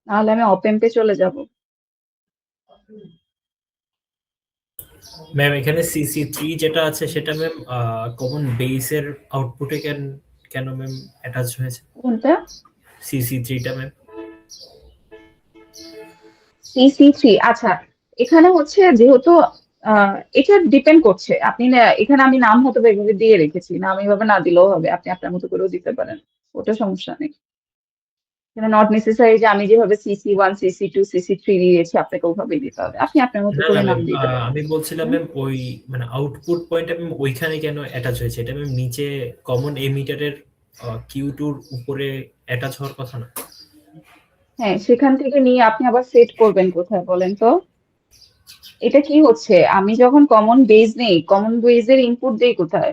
নাহলে আমি অপেম্পে চলে যাব। ম্যাম এখানে CC3 যেটা আছে সেটা ম্যাম কমন বেসের আউটপুটে কেন ম্যাম অ্যাটাচ হয়েছে কোনটা? CC3টা ম্যাম? CC3, আচ্ছা, এখানে হচ্ছে যেহেতু এটা ডিপেন্ড করছে, আপনি এখানে আমি নাম হয়তো এভাবে দিয়ে রেখেছি, নাম এভাবে না দিলেও হবে, আপনি আপনার মতো করেও দিতে পারেন, ওটা সমস্যা নেই। নট নেসেসারি যে আমি যেভাবে CC1 CC2 CC3 দিয়েছি আপনাকে ওভাবে দিতে হবে, আপনি আপনার মতো না করে না নাম ম্যাম, দিতে পারেন। আমি বলছিলাম ম্যাম ওই মানে আউটপুট পয়েন্টটা ম্যাম ওইখানে কেন অ্যাটাচ হয়েছে, এটা ম্যাম নিচে কমন এমিটারের Q2 উপরে অ্যাটাচ হওয়ার কথা না? হ্যাঁ, সেখান থেকে নিয়ে আপনি আবার সেট করবেন কোথায় বলেন তো? এটা কি হচ্ছে, আমি যখন কমন বেজ নেই, কমন বেজের ইনপুট দেই কোথায়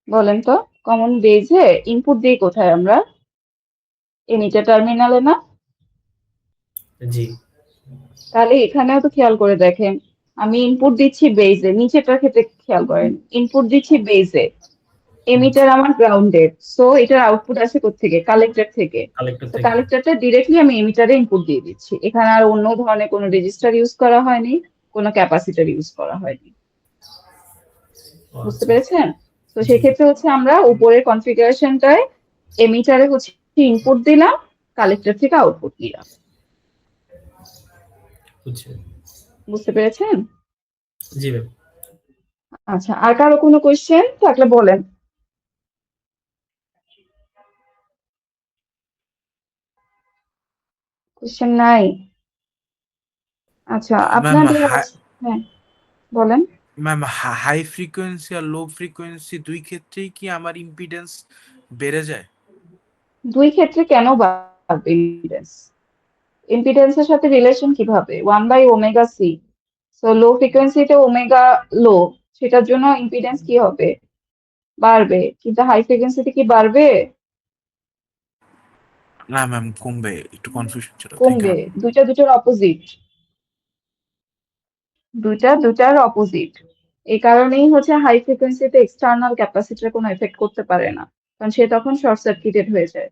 বলেন তো? কমন বেজে ইনপুট দিই কোথায় আমরা? এমিটার টার্মিনালে না? জি। তাহলে এখানেও তো খেয়াল করে দেখেন, আমি ইনপুট দিচ্ছি বেজে, নিচেটার ক্ষেত্রে খেয়াল করেন, ইনপুট দিচ্ছি বেজে, এমিটার আমার গ্রাউন্ডেড, সো এটার আউটপুট আসে কোত্থেকে? কালেক্টর থেকে। কালেক্টর তো থেকে। কালেক্টরটা ডিরেক্টলি আমি এমিটারে ইনপুট দিয়ে দিচ্ছি, এখানে আর অন্য ধরনের কোনো রেজিস্টার ইউজ করা হয়নি, কোনো ক্যাপাসিটর ইউজ করা হয়নি। ও, বুঝতে আচ্ছা। পেরেছেন? তো জি। সেক্ষেত্রে হচ্ছে আমরা উপরের কনফিগারেশনটায় এমিটারে হচ্ছে ইনপুট দিলাম, কালেক্টর থেকে আউটপুট নিলাম। বুঝছি। বুঝতে পেরেছেন? জি ম্যাম। আচ্ছা, আর কারো কোনো কোয়েশ্চেন থাকলে বলেন। কোয়েশ্চেন নাই? আচ্ছা, ম্যাম আপনাদের হ্যাঁ বলেন। ম্যাম হাই ফ্রিকোয়েন্সি আর লো ফ্রিকোয়েন্সি দুই ক্ষেত্রেই কি আমার ইম্পিডেন্স বেড়ে যায়? দুই ক্ষেত্রে কেন বাড়বে ইম্পিডেন্স? ইম্পিডেন্সের সাথে রিলেশন কিভাবে? 1/ωc। সো লো ফ্রিকোয়েন্সিতে ওমেগা লো, সেটার জন্য ইম্পিডেন্স কি হবে? বাড়বে। কিন্তু হাই ফ্রিকোয়েন্সিতে কি বাড়বে? না ম্যাম, কমবে, একটু কনফিউশন ছিল, থ্যাংক ইউ কমবে। ম্যাম। দুটার অপোজিট। দুটার অপোজিট। এই কারণেই হচ্ছে হাই ফ্রিকোয়েন্সিতে এক্সটার্নাল ক্যাপাসিটর কোনো এফেক্ট করতে পারে না, কারণ সে তখন শর্ট সার্কিটেড হয়ে যায়।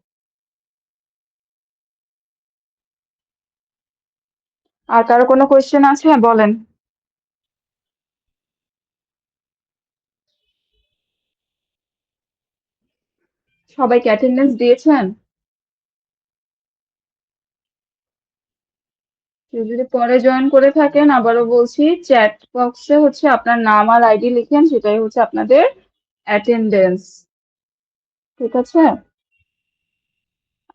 আর কারো কোনো কোয়েশ্চেন আছে বলেন। সবাইকে অ্যাটেন্ডেন্স দিয়েছেন? কেউ যদি পরে জয়েন করে থাকেন, আবারও বলছি, চ্যাট বক্সে হচ্ছে আপনার নাম আর আইডি লিখেন, সেটাই হচ্ছে আপনাদের অ্যাটেন্ডেন্স। ঠিক আছে?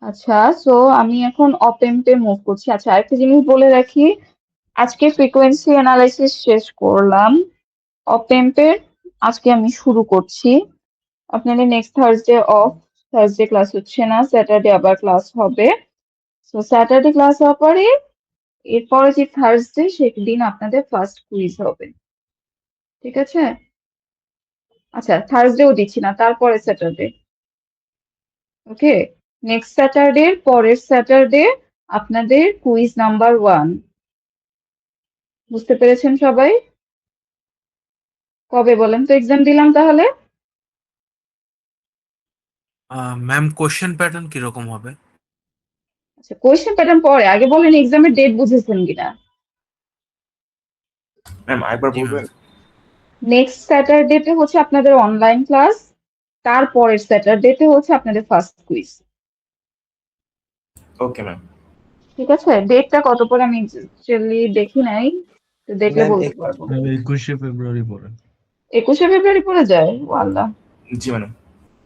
আচ্ছা, সো আমি এখন অপেম্পে মুভ করছি। আচ্ছা, আরেকটা জিনিস বলে রাখি, আজকে ফ্রিকোয়েন্সি অ্যানালাইসিস শেষ করলাম, অপেম্পের আজকে আমি শুরু করছি। আপনাদের next Thursday of, Thursday class হচ্ছে না, স্যাটারডে আবার ক্লাস হবে। তো স্যাটারডে ক্লাস হওয়ার পরে এরপরে যে থার্সডে সেদিন আপনাদের ফার্স্ট কুইজ হবে। ঠিক আছে? আচ্ছা, থার্সডেও দিচ্ছি না, তারপরে স্যাটারডে। ওকে, নেক্সট স্যাটারডে, পরের স্যাটারডে আপনাদের কুইজ নাম্বার 1। বুঝতে পেরেছেন সবাই? কবে বলেন তো এক্সাম দিলাম তাহলে? ম্যাম কোশ্চেন প্যাটার্ন কিরকম হবে? আচ্ছা, কোয়েশ্চেন প্যাটার্ন পরে, আগে বলেন এক্সামের ডেট বুঝেছেন কিনা। ম্যাম আরেকবার জি ম্যাম। বলবেন? নেক্সট স্যাটারডেতে হচ্ছে আপনাদের অনলাইন ক্লাস, তারপরের স্যাটারডেতে হচ্ছে আপনাদের ফার্স্ট কুইজ। Okay ma'am. ঠিক আছে? ডেটটা কত পরে আমি অ্যাকচুয়ালি দেখি নাই, তো দেখলে ম্যাম বলতে পারবো। 21শে ফেব্রুয়ারি পরে। 21শে ফেব্রুয়ারি পরে যায়? ও আল্লাহ, জি ম্যাডাম।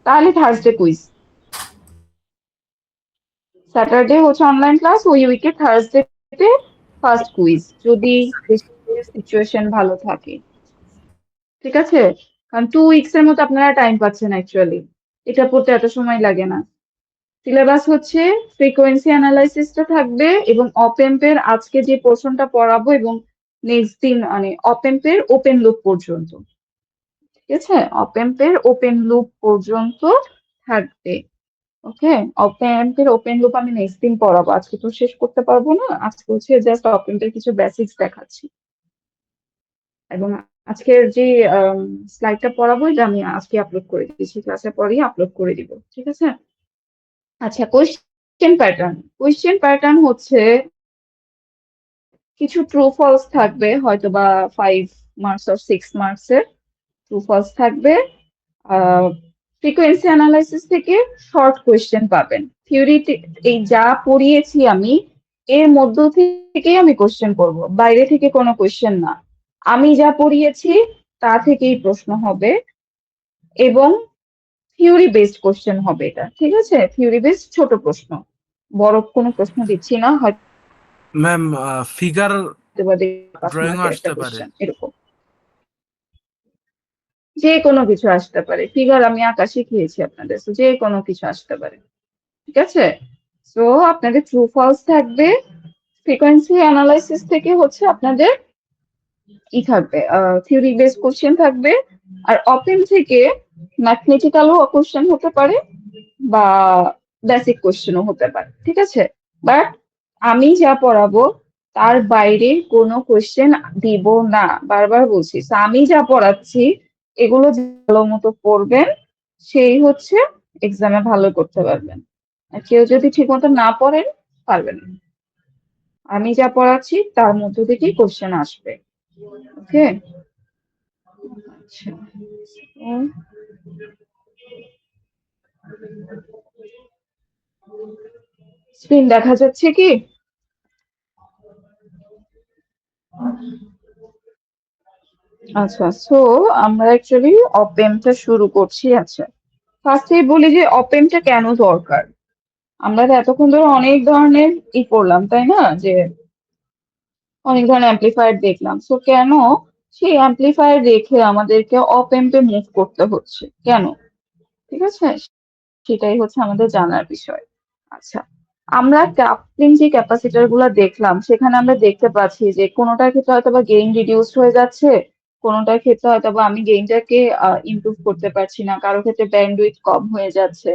তাহলে থার্সডে কুইজ। স্যাটারডে হচ্ছে অনলাইন ক্লাস, ওই উইকে থার্সডেতে ফার্স্ট কুইজ, যদি সিচুয়েশন ভালো থাকে। ঠিক আছে? কারণ 2 উইকস এর মতো আপনারা টাইম পাচ্ছেন অ্যাকচুয়ালি, এটা পড়তে এত সময় লাগে না। সিলেবাস হচ্ছে ফ্রিকোয়েন্সি অ্যানালাইসিসটা থাকবে, এবং অপেম্পের আজকে যে পোর্শনটা পড়াবো এবং নেক্সট দিন মানে অপেম্পের ওপেন লুপ পর্যন্ত। ঠিক আছে? অপেম্পের ওপেন লুপ পর্যন্ত থাকবে। ওকে, অপেম্পের ওপেন লুপ আমি নেক্সট দিন পড়াবো, আজকে তো শেষ করতে পারবো না, আজকে হচ্ছে জাস্ট অপেম্পের কিছু বেসিক্স দেখাচ্ছি। এবং আজকের যে স্লাইডটা পড়াবো এটা আমি আজকে আপলোড করে দিচ্ছি, ক্লাসের পরেই আপলোড করে দিব। ঠিক আছে? আচ্ছা, কোয়েশ্চেন প্যাটার্ন হচ্ছে কিছু ট্রু ফলস থাকবে, হয়তো বা 5 মার্কস আর 6 মার্কস এর ট্রু ফলস থাকবে। ফ্রিকোয়েন্সি অ্যানালাইসিস থেকে শর্ট কোয়েশ্চেন পাবেন। থিওরিটি এই যা পড়িয়েছি আমি, এর মধ্য থেকেই আমি কোয়েশ্চেন করব, বাইরে থেকে কোনো কোয়েশ্চেন না। আমি যা পড়িয়েছি তা থেকেই প্রশ্ন হবে, এবং থিওরি বেসড কোশ্চেন হবে এটা, ঠিক আছে? থিওরি বেসড ছোট প্রশ্ন, বড় কোনো প্রশ্ন দিচ্ছি না, হয়তো ম্যাম ফিগার বা 5 ড্রয়িং মার্কের একটা আসতে পারে। কোশ্চেন এরকম। যে কোনো কিছু আসতে পারে, ফিগার আমি আঁকা শিখিয়েছি আপনাদের, তো যে কোনো কিছু আসতে পারে, ঠিক আছে? তো আপনাদের ট্রু ফলস থাকবে, ফ্রিকোয়েন্সি অ্যানালাইসিস থেকে হচ্ছে আপনাদের থাকবে, থিওরি বেসড কোশ্চেন থাকবে, আর ওপেন থেকে ম্যাথমেটিক্যালও কোশ্চেন হতে পারে বা বেসিক কোশ্চেনও হতে পারে, ঠিক আছে? বাট আমি যা পড়াবো তার বাইরে কোনো কোশ্চেন দিব না, বারবার বলছি। So, আমি যা পড়াচ্ছি এগুলো ভালো মতো পড়বেন, সেই হচ্ছে এক্সামে ভালো করতে পারবেন। আর কেউ যদি ঠিক মতো না পড়েন, পারবেন না। আমি যা পড়াচ্ছি তার মধ্য থেকেই কোশ্চেন আসবে, ওকে? আচ্ছা, স্ক্রিন দেখা যাচ্ছে কি? আচ্ছা, সো আমরা অ্যাকচুয়ালি অপেমটা শুরু করছি। আচ্ছা, ফার্স্টেই বলি যে অপেমটা কেন দরকার। আমরা তো এতক্ষণ ধরে অনেক ধরনের করলাম, তাই না? যে অনেক ধরনের অ্যাম্পলিফায়ার দেখলাম, সো কেন সেই অ্যাম্পলিফায়ার রেখে আমাদেরকে অপেম্পে মুভ করতে হচ্ছে, কেন? ঠিক আছে, সেটাই হচ্ছে আমাদের জানার বিষয়। আচ্ছা, আমরা কাপলিং যে ক্যাপাসিটর গুলো দেখলাম, সেখানে আমরা দেখতে পাচ্ছি যে কোনোটার ক্ষেত্রে হয়তো বা গেইন রিডিউসড হয়ে যাচ্ছে, কোনোটার ক্ষেত্রে হয়তো বা আমি গেইনটাকে ইমপ্রুভ করতে পারছি না, কারো ক্ষেত্রে ব্যান্ডউইথ কম হয়ে যাচ্ছে।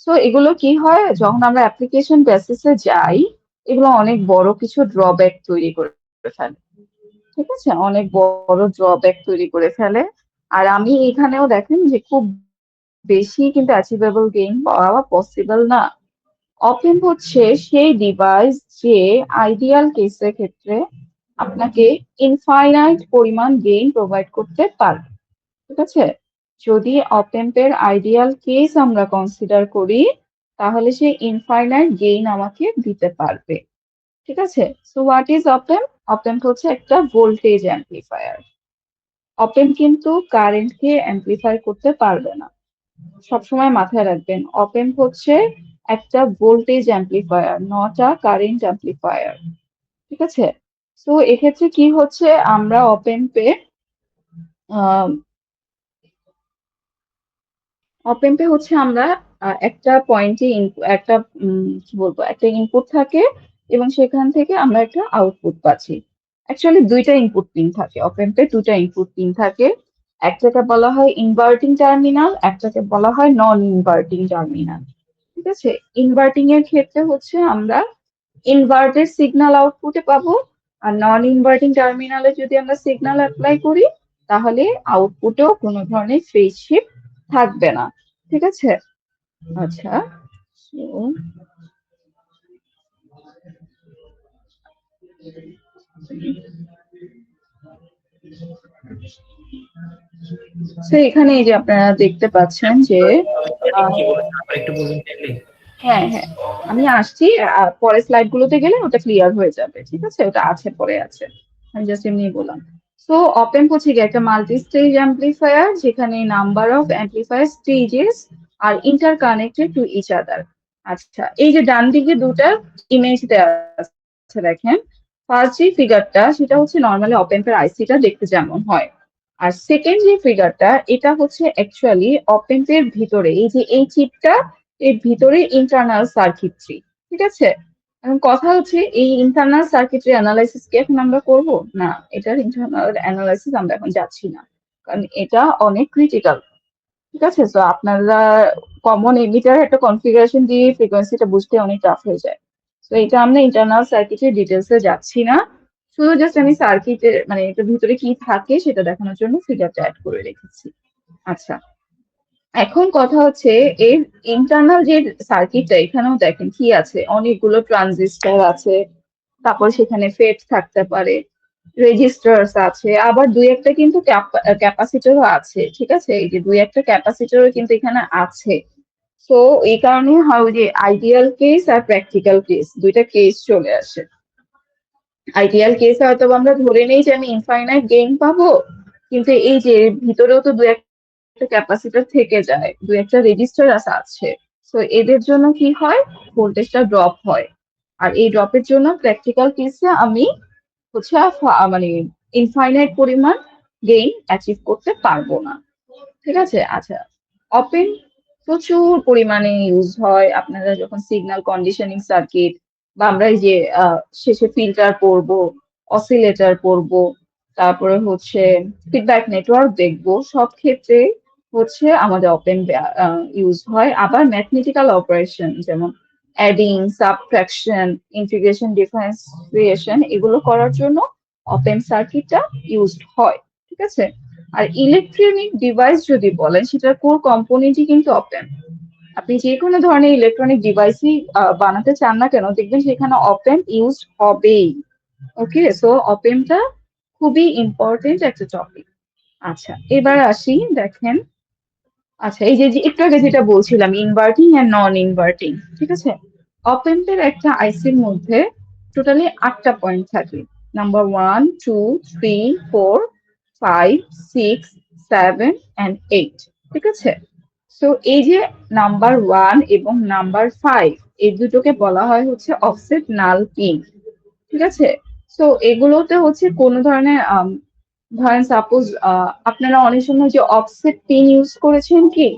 সো এগুলো কি হয়, যখন আমরা অ্যাপ্লিকেশন বেসিসে যাই, এগুলো অনেক বড় কিছু ড্রব্যাক তৈরি করে ফেলে, ঠিক আছে? অনেক বড় ড্রব্যাক তৈরি করে ফেলে। আর আমি এখানেও দেখেন যে খুব বেশি কিন্তু অ্যাচিভেবল গেইন পাওয়া পসিবল না। অপেন হচ্ছে সেই ডিভাইস যে আইডিয়াল কেসের ক্ষেত্রে আপনাকে ইনফাইনাইট পরিমাণ গেইন প্রোভাইড করতে পারবে, ঠিক আছে? যদি অপেম্পের আইডিয়াল কেস আমরা কনসিডার করি, তাহলে সে ইনফাইনাইট গেইন আমাকে দিতে পারবে, ঠিক আছে? So what is op amp? Op amp হচ্ছে একটা ভোল্টেজ অ্যাম্পলিফায়ার। অপেম্প কিন্তু কারেন্টকে অ্যাম্পলিফাই করতে পারবে না, সবসময় মাথায় রাখবেন। অপেম্প হচ্ছে একটা voltage amplifier, not a current amplifier, ঠিক আছে? সো এক্ষেত্রে কি হচ্ছে, আমরা অপেম্পে অপেম্পে হচ্ছে আমরা একটা পয়েন্টে একটা কি বলবো, একটা ইনপুট থাকে এবং সেখান থেকে আমরা একটা আউটপুট পাচ্ছি। অ্যাকচুয়ালি দুইটা ইনপুট পিন থাকে অপেম্পে, দুইটা ইনপুট পিন থাকে। একটাকে বলা হয় ইনভার্টিং টার্মিনাল, একটাকে বলা হয় নন ইনভার্টিং টার্মিনাল, ঠিক আছে? ইনভার্টিং এর ক্ষেত্রে হচ্ছে আমরা ইনভার্টেড সিগন্যাল আউটপুটে পাবো, আর নন ইনভার্টিং টার্মিনালে যদি আমরা সিগন্যাল অ্যাপ্লাই করি, তাহলে আউটপুটেও কোনো ধরনের ফেজ শিফট থাকবে না, ঠিক আছে? আচ্ছা, তো এখানে এই যে আপনারা দেখতে পাচ্ছেন যে কি বলেছেন আবার একটু বলুন চাইলে? হ্যাঁ হ্যাঁ, আমি আসছি, পরের স্লাইড গুলোতে গেলে ওটা ক্লিয়ার হয়ে যাবে, ঠিক আছে? ওটা আছে, পরে আছে, আমি জাস্ট এমনি বললাম। সো অপেম্প হচ্ছে কি একটা মাল্টি স্টেজ অ্যাম্পলিফায়ার, যেখানে number of amplifier stages are interconnected to each other. আচ্ছা, এই যে ডান দিকে দুটা ইমেজ দেওয়া আছে দেখেন, ফার্স্ট যে ফিগারটা সেটা হচ্ছে নর্মালি অপেম্পের আইসিটা দেখতে যেমন হয়, আর সেকেন্ড যে ফিগারটা এটা হচ্ছে অ্যাকচুয়ালি অপেম্পের ভিতরে এই যে এই চিপটা, এর ভিতরে ইন্টারনাল সার্কিটরি, ঠিক আছে? এখন কথা হচ্ছে এই ইন্টারনাল সার্কিটরি অ্যানালাইসিস কি এখন আমরা করব না, এটার ইন্টারনাল অ্যানালাইসিস আমরা এখন যাচ্ছি না, কারণ এটা অনেক ক্রিটিক্যাল, ঠিক আছে? তো আপনারা কমন এমিটার একটা কনফিগারেশন দিয়ে ফ্রিকোয়েন্সিটা বুঝতে অনেক টাফ হয়ে যায়। তো এটা আমরা ইন্টারনাল সার্কিটের ডিটেলসে যাচ্ছি না, শুধু জাস্ট আমি সার্কিটের মানে এটার ভিতরে কি থাকে সেটা দেখানোর জন্য ফিগারটা অ্যাড করে রেখেছি। আচ্ছা, এখন কথা হচ্ছে এর ইন্টারনাল যে সার্কিটটা, এখানেও দেখেন কি আছে, অনেকগুলো ট্রানজিস্টর আছে, তারপর সেখানে ফেট থাকতে পারে, রেজিস্টার্স আছে, আবার দুই একটা কিন্তু ক্যাপাসিটরও আছে, ঠিক আছে? এই যে দুই একটা ক্যাপাসিটরও কিন্তু এখানে আছে। তো এই কারণে হয় যে আইডিয়াল কেস আর প্র্যাকটিক্যাল কেস দুইটা কেস চলে আসে। আইডিয়াল কেস হয়তো আমরা ধরে নেই যে আমি ইনফাইনাইট গেইন পাবো, কিন্তু এই যে ভিতরেও তো দু একটা ক্যাপাসিটর থেকে যায়, দুই একটা রেজিস্টার আছে, তো এদের জন্য কি হয়, ভোল্টেজটা ড্রপ হয়। আর এই ড্রপের জন্য প্র্যাকটিক্যাল কেসে আমি হচ্ছে মানে ইনফাইনাইট পরিমাণ গেইন অ্যাচিভ করতে পারবো না। ঠিক আছে, আচ্ছা। অপেন প্রচুর পরিমাণে ইউজ হয় আপনারা যখন সিগন্যাল কন্ডিশনিং সার্কিট বা আমরা এই যে শেষে ফিল্টার পড়ব, অসিলেটর পড়ব, তারপরে হচ্ছে ফিডব্যাক নেটওয়ার্ক দেখব, সব ক্ষেত্রে হচ্ছে আমাদের ওপেন ইউজ হয়। আবার ম্যাথমেটিক্যাল অপারেশন যেমন অ্যাডিং, সাবট্রাকশন, ইন্টিগ্রেশন, ডিফারেন্সিয়েশন এগুলো করার জন্য ওপেন সার্কিটটা ইউজড হয়। ঠিক আছে, আর ইলেকট্রনিক ডিভাইস যদি বলেন সেটার কোর কম্পোনেন্টই কিন্তু ওপেন। আপনি যে কোনো ধরনের ইলেকট্রনিক ডিভাইসই বানাতে চান না কেন, দেখবেন সেখানে ওপেন ইউজ হবেই। ওকে, সো ওপেনটা খুবই ইম্পর্টেন্ট একটা টপিক। আচ্ছা, এবার আসি, দেখেন। আচ্ছা, এই যে একটু আগে যেটা বলছিলাম ইনভার্টিং এন্ড নন ইনভার্টিং, ঠিক আছে, অপেন্টের একটা আইসির মধ্যে টোটালি 8টা পয়েন্ট থাকে। Number 1, 2, 3, 4, 5, 6, 7 and 8। ঠিক আছে, সো এই যে নাম্বার 1 এবং নাম্বার 5 এই দুটোকে বলা হয় হচ্ছে অফসেট নাল পিন। ঠিক আছে, সো এগুলোতে হচ্ছে কোনো ধরনের ধরেন সাপোজ আপনারা অনেক সময় যে অফসেট পিন ইউজ করেছেন কি,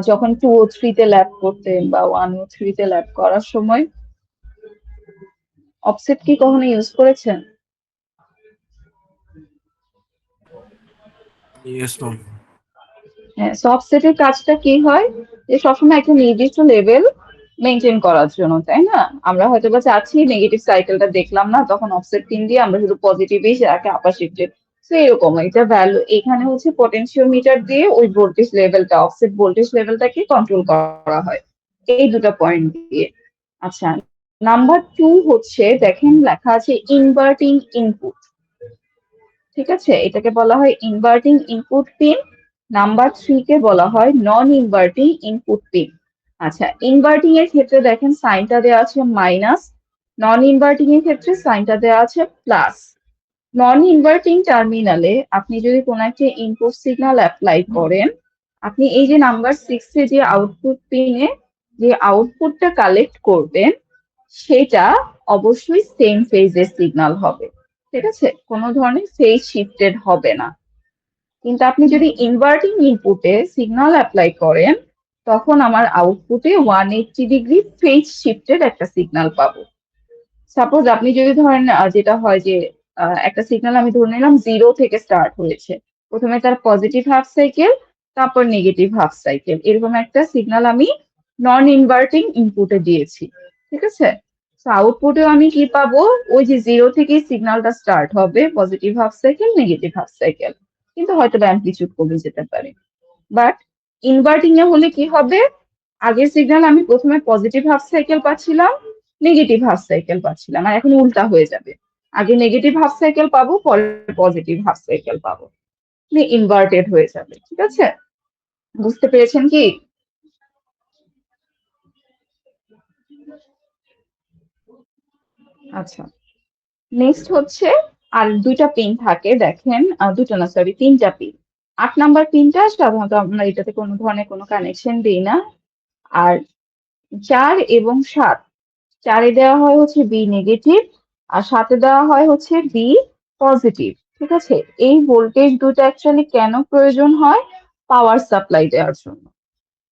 যখন 2 ও 3 তে ল্যাব করতেন বা 1 ও 3 তে ল্যাব করার সময় অফসেট কি কখনো ইউজ করেছেন? Yes ma'am. হ্যাঁ, অফসেটের কাজটা কি হয়, যে সবসময় একটা নির্দিষ্ট লেভেল মেনটেন করার জন্য, তাই না? আমরা হয়তো বা চাচ্ছি নেগেটিভ সাইকেলটা দেখলাম না, তখন অফসেট পিন দিয়ে আমরা শুধু পজিটিভই সেটাকে আপার শিফটেড। তো এরকম এটা ভ্যালু, এখানে হচ্ছে পটেনশিওমিটার দিয়ে ওই ভোল্টেজ লেভেলটা, অফসেট ভোল্টেজ লেভেলটাকে কন্ট্রোল করা হয় এই দুটো পয়েন্ট দিয়ে। আচ্ছা, নাম্বার 2 হচ্ছে, দেখেন লেখা আছে ইনভার্টিং ইনপুট। ঠিক আছে, এটাকে বলা হয় ইনভার্টিং ইনপুট পিন। নাম্বার 3 কে বলা হয় নন ইনভার্টিং ইনপুট পিন। আচ্ছা, ইনভার্টিং এর ক্ষেত্রে দেখেন সাইনটা দেওয়া আছে মাইনাস, নন ইনভার্টিং এর ক্ষেত্রে সাইনটা দেওয়া আছে প্লাস। নন ইনভার্টিং টার্মিনালে আপনি যদি কোনো একটা ইনপুট সিগন্যাল অ্যাপ্লাই করেন, আপনি এই যে নাম্বার 6 এ যে আউটপুট পিনে যে আউটপুটটা কালেক্ট করবেন সেটা অবশ্যই সেম ফেজের সিগন্যাল হবে। ঠিক আছে, কোনো ধরনের ফেজ শিফটেড হবে না। কিন্তু আপনি যদি ইনভার্টিং ইনপুটে সিগন্যাল অ্যাপ্লাই করেন তখন আমার আউটপুটে 180 ডিগ্রি ফেজ শিফটেড একটা সিগন্যাল পাবো। সাপোজ আপনি যদি ধরেন যেটা হয় যে একটা সিগন্যাল আমি ধরে নিলাম 0 থেকে স্টার্ট হয়েছে, প্রথমে তার পজিটিভ হাফ সাইকেল, তারপর নেগেটিভ হাফ সাইকেল, এরকম একটা সিগন্যাল আমি নন ইনভার্টিং ইনপুটে দিয়েছি। ঠিক আছে, তো আউটপুটেও আমি কি পাবো, ওই যে 0 থেকে সিগন্যালটা স্টার্ট হবে, positive half cycle, negative half cycle, কিন্তু হয়তো বা অ্যাম্পলিটিউড কমে যেতে পারে। বাট ইনভার্টিং এ হলে কি হবে, আগের সিগন্যাল আমি প্রথমে পজিটিভ হাফ সাইকেল পাচ্ছিলাম, নেগেটিভ হাফ সাইকেল পাচ্ছিলাম, আর এখন উল্টা হয়ে যাবে, আগে নেগেটিভ হাফ সাইকেল পাবো, পরে পজিটিভ হাফ সাইকেল পাবো, ইনভার্টেড হয়ে যাবে। ঠিক আছে, বুঝতে পেরেছেন কি? আচ্ছা, নেক্সট হচ্ছে আর দুইটা পিন থাকে, দেখেন দুটো না সরি 3টা পিন। 8 নাম্বার পিনটা সাধারণত আমরা এটাতে কোনো ধরনের কোনো কানেকশন দিই না। আর 4 এবং 7, 4 এ দেওয়া হয় হচ্ছে বি নেগেটিভ আর 7 এ দেওয়া হয় হচ্ছে বি পজিটিভ। ঠিক আছে, এই ভোল্টেজ দুটো অ্যাকচুয়ালি কেন প্রয়োজন হয়, পাওয়ার সাপ্লাই দেওয়ার জন্য।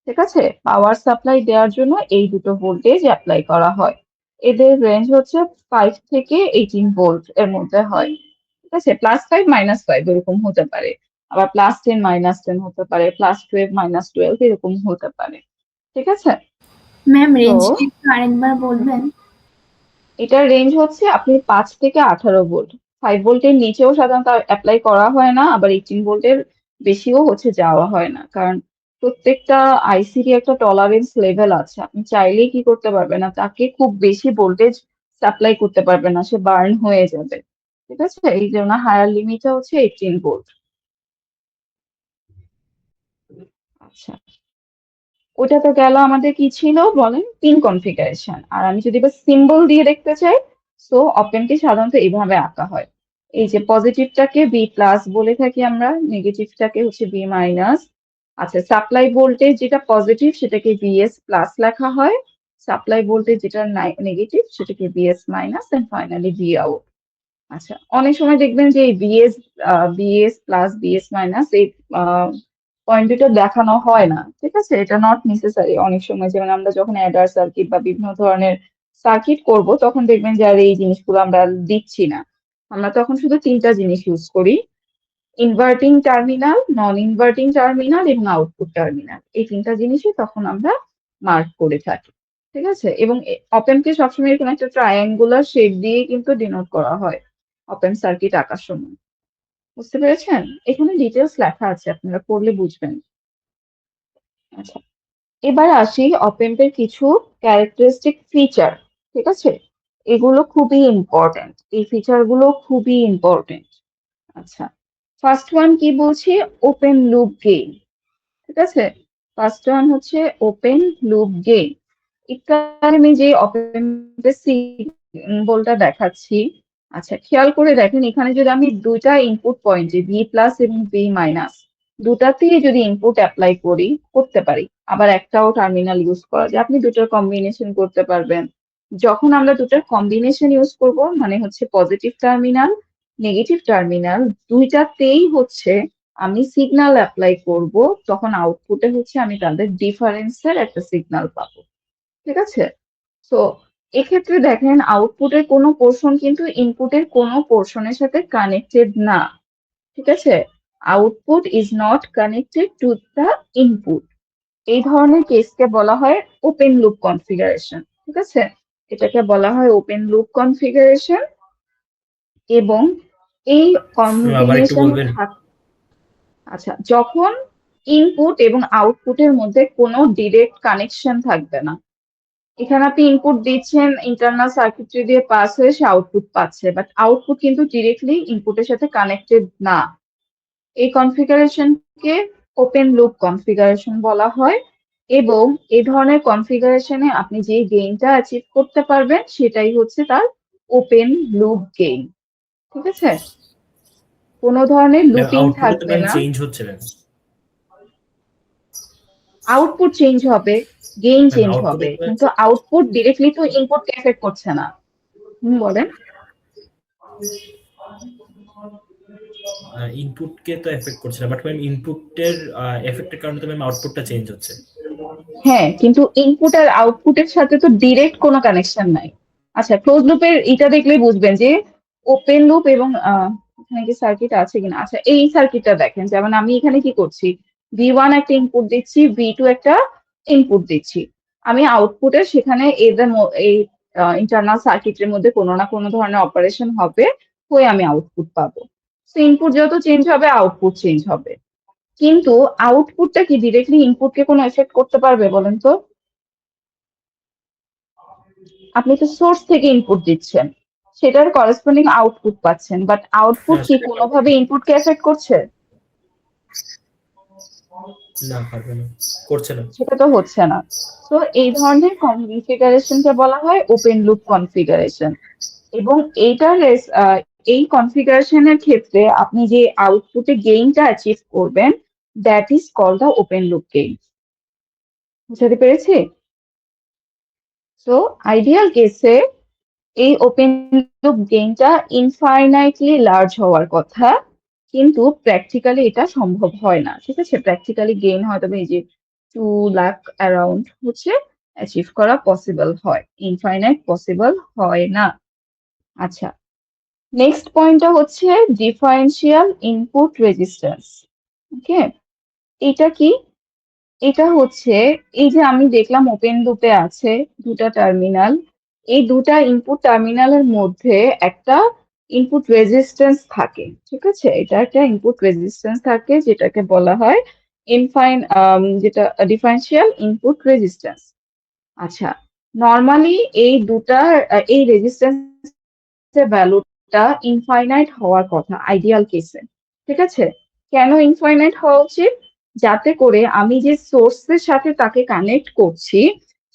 ঠিক আছে, পাওয়ার সাপ্লাই দেওয়ার জন্য এই দুটো ভোল্টেজ অ্যাপ্লাই করা হয়। এদের রেঞ্জ হচ্ছে 5 থেকে 18 ভোল্ট এর মধ্যে হয়। ঠিক আছে, +5 -5 এরকম হতে পারে, আবার +10 -10 হতে পারে, +12 -12 এরকম হতে পারে। ঠিক আছে, ম্যাম তো রেঞ্জটা একটু আরেকবার বলবেন? এটার রেঞ্জ হচ্ছে আপনি 5 থেকে 18 ভোল্ট। 5 ভোল্টের নিচেও সাধারণত অ্যাপ্লাই করা হয় না, আবার 18 ভোল্টের বেশিও হচ্ছে যাওয়া হয় না, কারণ প্রত্যেকটা আইসিরই একটা টলারেন্স লেভেল আছে। আপনি চাইলেই কি করতে পারবেন না, তাকে খুব বেশি ভোল্টেজ সাপ্লাই করতে পারবেন না, সে বার্ন হয়ে যাবে। ঠিক আছে, এই জন্য হায়ার লিমিটটা হচ্ছে 18 ভোল্ট। আচ্ছা, ওটা তো গেল আমাদের কি ছিল বলেন, পিন কনফিগারেশন। আর আমি যদি এবার সিম্বল দিয়ে দেখতে চাই, সো অপেনকে সাধারণত এইভাবে আঁকা হয়। এই যে পজিটিভটাকে বি প্লাস বলে থাকি আমরা, নেগেটিভটাকে হচ্ছে বি মাইনাস। আচ্ছা, সাপ্লাই ভোল্টেজ যেটা পজিটিভ সেটাকে বিএস প্লাস লেখা হয়, সাপ্লাই ভোল্টেজ যেটা নেগেটিভ সেটাকে VS minus, and finally V out. আচ্ছা, অনেক সময় দেখবেন যে এই বিএস প্লাস বিএস মাইনাস এই পয়েন্ট দুটো দেখানো হয় না, ঠিক আছে? এটা নট নেসেসারি। অনেক সময় যেমন আমরা যখন অ্যাডার সার্কিট বা বিভিন্ন ধরনের সার্কিট করব তখন দেখবেন যে আর এই জিনিসগুলো আমরা দিচ্ছি না, আমরা তখন শুধু তিনটা জিনিস ইউজ করি: ইনভার্টিং টার্মিনাল, নন ইনভার্টিং টার্মিনাল এবং আউটপুট টার্মিনাল। এই তিনটা জিনিসই তখন আমরা মার্ক করে থাকি, ঠিক আছে? এবং অপ এম্পকে সবসময় এরকম একটা ট্রায়াঙ্গুলার শেপ দিয়ে কিন্তু ডিনোট করা হয় অপ এম্প সার্কিট আঁকার সময়। বুঝতে পেরেছেন? এখানে ডিটেলস লেখা আছে, আপনারা পড়লে বুঝবেন। আচ্ছা, এবার আসি অপ এম্পের কিছু ক্যারেক্টারিস্টিক ফিচার, ঠিক আছে? এগুলো খুবই ইম্পর্টেন্ট, এই ফিচারগুলো খুবই ইম্পর্টেন্ট। আচ্ছা, ফার্স্ট ওয়ান কি বলছি? ওপেন লুপ গেইন, ঠিক আছে? ফার্স্ট ওয়ান হচ্ছে ওপেন লুপ গেইন। এখানে আমি যে ওপেন সিম্বলটা দেখাচ্ছি, আচ্ছা খেয়াল করে দেখেন, এখানে যদি আমি দুইটা ইনপুট পয়েন্টে ভি প্লাস এবং ভি মাইনাস দুটাতেই যদি ইনপুট অ্যাপ্লাই করতে পারি, আবার একটাও টার্মিনাল ইউজ করা যায়, আপনি দুটোর কম্বিনেশন করতে পারবেন। যখন আমরা দুটোর কম্বিনেশন ইউজ করব মানে হচ্ছে পজিটিভ টার্মিনাল, নেগেটিভ টার্মিনাল দুইটাতেই হচ্ছে আমি সিগন্যাল অ্যাপ্লাই করব, তখন আউটপুটে হচ্ছে আমি তাদের ডিফারেন্সের একটা সিগন্যাল পাবো, ঠিক আছে? তো এক্ষেত্রে দেখেন আউটপুটের কোনো পোর্শন কিন্তু ইনপুটের কোনো পোর্শনের সাথে কানেক্টেড না, ঠিক আছে? Output is not connected to the input. এই ধরনের কেসকে বলা হয় ওপেন লুপ কনফিগারেশন, ঠিক আছে? এটাকে বলা হয় ওপেন লুপ কনফিগারেশন। এবং এই আবার একটু কম্বিনেশন বলবেন? আচ্ছা, যখন ইনপুট এবং আউটপুটের মধ্যে কোনো ডিরেক্ট কানেকশন থাকবে না, এখানে আপনি ইনপুট দিচ্ছেন, ইন্টারনাল সার্কিটরি দিয়ে পাস হয়ে সে আউটপুট পাচ্ছে, বাট আউটপুট কিন্তু ডিরেক্টলি ইনপুটের সাথে কানেক্টেড না, এই কনফিগারেশনকে ওপেন লুপ কনফিগারেশন বলা হয়। এবং এই ধরনের কনফিগারেশনে আপনি যে গেইনটা অ্যাচিভ করতে পারবেন সেটাই হচ্ছে তার ওপেন লুপ গেইন, ঠিক আছে? কোনো ধরনের লুপিং আউটপুটে তো থাকবে ম্যাম না, চেঞ্জ হচ্ছে ম্যাম। আউটপুট চেঞ্জ হবে, গেইন ম্যাম চেঞ্জ আউটপুটে হবে, তো কিন্তু আউটপুট ডিরেক্টলি তো ইনপুটকে এফেক্ট করছে না। বলেন। ইনপুটকে তো এফেক্ট করছে না, বাট ম্যাম ইনপুটের এফেক্টের কারণে তো ম্যাম আউটপুটটা চেঞ্জ হচ্ছে। হ্যাঁ, কিন্তু ইনপুট আর আউটপুটের সাথে তো ডিরেক্ট কোনো কানেকশন নাই। আচ্ছা, ক্লোজ লুপের এটা দেখলেই বুঝবেন যে ওপেন লুপ এবং এখানে কি সার্কিট আছে কিনা। আচ্ছা, এই সার্কিটটা দেখেন, যেমন আমি এখানে কি করছি, V1 একটা ইনপুট দিচ্ছি, V2 একটা ইনপুট দিচ্ছি, আমি আউটপুটে সেখানে এদের এই ইন্টারনাল সার্কিটের মধ্যে কোনো না কোনো ধরনের অপারেশন হবে, হয়ে আমি আউটপুট পাবো। তো ইনপুট যত চেঞ্জ হবে আউটপুট চেঞ্জ হবে, কিন্তু আউটপুটটা কি ডিরেক্টলি ইনপুটকে কোনো এফেক্ট করতে পারবে বলেন তো? আপনি তো সোর্স থেকে ইনপুট দিচ্ছেন, সেটার করেসপন্ডিং আউটপুট পাচ্ছেন, বাট আউটপুট হ্যাঁ, কি সেটা কোনোভাবে ইনপুটকে এফেক্ট করছে? না, পারবে না, করছে না। সেটা তো হচ্ছে না। তো এই ধরনের কনফিগারেশনকে বলা হয় ওপেন লুপ কনফিগারেশন। এবং এই কনফিগারেশনের ক্ষেত্রে আপনি যে আউটপুটে গেইনটা অ্যাচিভ করবেন, that is called the open loop gain. বুঝতে পেরেছি? তো আইডিয়াল কেসে এই ওপেন লুপ গেইনটা ইনফাইনাইটলি লার্জ হওয়ার কথা, কিন্তু প্র্যাকটিক্যালি এটা সম্ভব হয় না, ঠিক আছে? প্র্যাকটিক্যালি গেইন হয়তো এই যে 2 লাখ অ্যারাউন্ড হচ্ছে অ্যাচিভ করা পসিবল হয়, ইনফাইনাইট পসিবল হয় না। আচ্ছা, নেক্সট পয়েন্টটা হচ্ছে ডিফারেন্সিয়াল ইনপুট রেজিস্ট্যান্স। ওকে, এটা কি? এটা হচ্ছে, এই যে আমি দেখলাম ওপেন লুপে আছে দুটা টার্মিনাল, এই দুটা ইনপুট টার্মিনালের মধ্যে একটা ইনপুট রেজিস্ট্যান্স থাকে, ঠিক আছে? এটা একটা ইনপুট রেজিস্ট্যান্স থাকে যেটাকে বলা হয় যেটা ডিফারেন্সিয়াল ইনপুট রেজিস্ট্যান্স। আচ্ছা, নর্মালি এই রেজিস্ট্যান্সের ভ্যালুটা ইনফাইনাইট হওয়ার কথা আইডিয়াল কেসে, ঠিক আছে? কেন ইনফাইনাইট হওয়া উচিত? যাতে করে আমি যে সোর্সের সাথে তাকে কানেক্ট করছি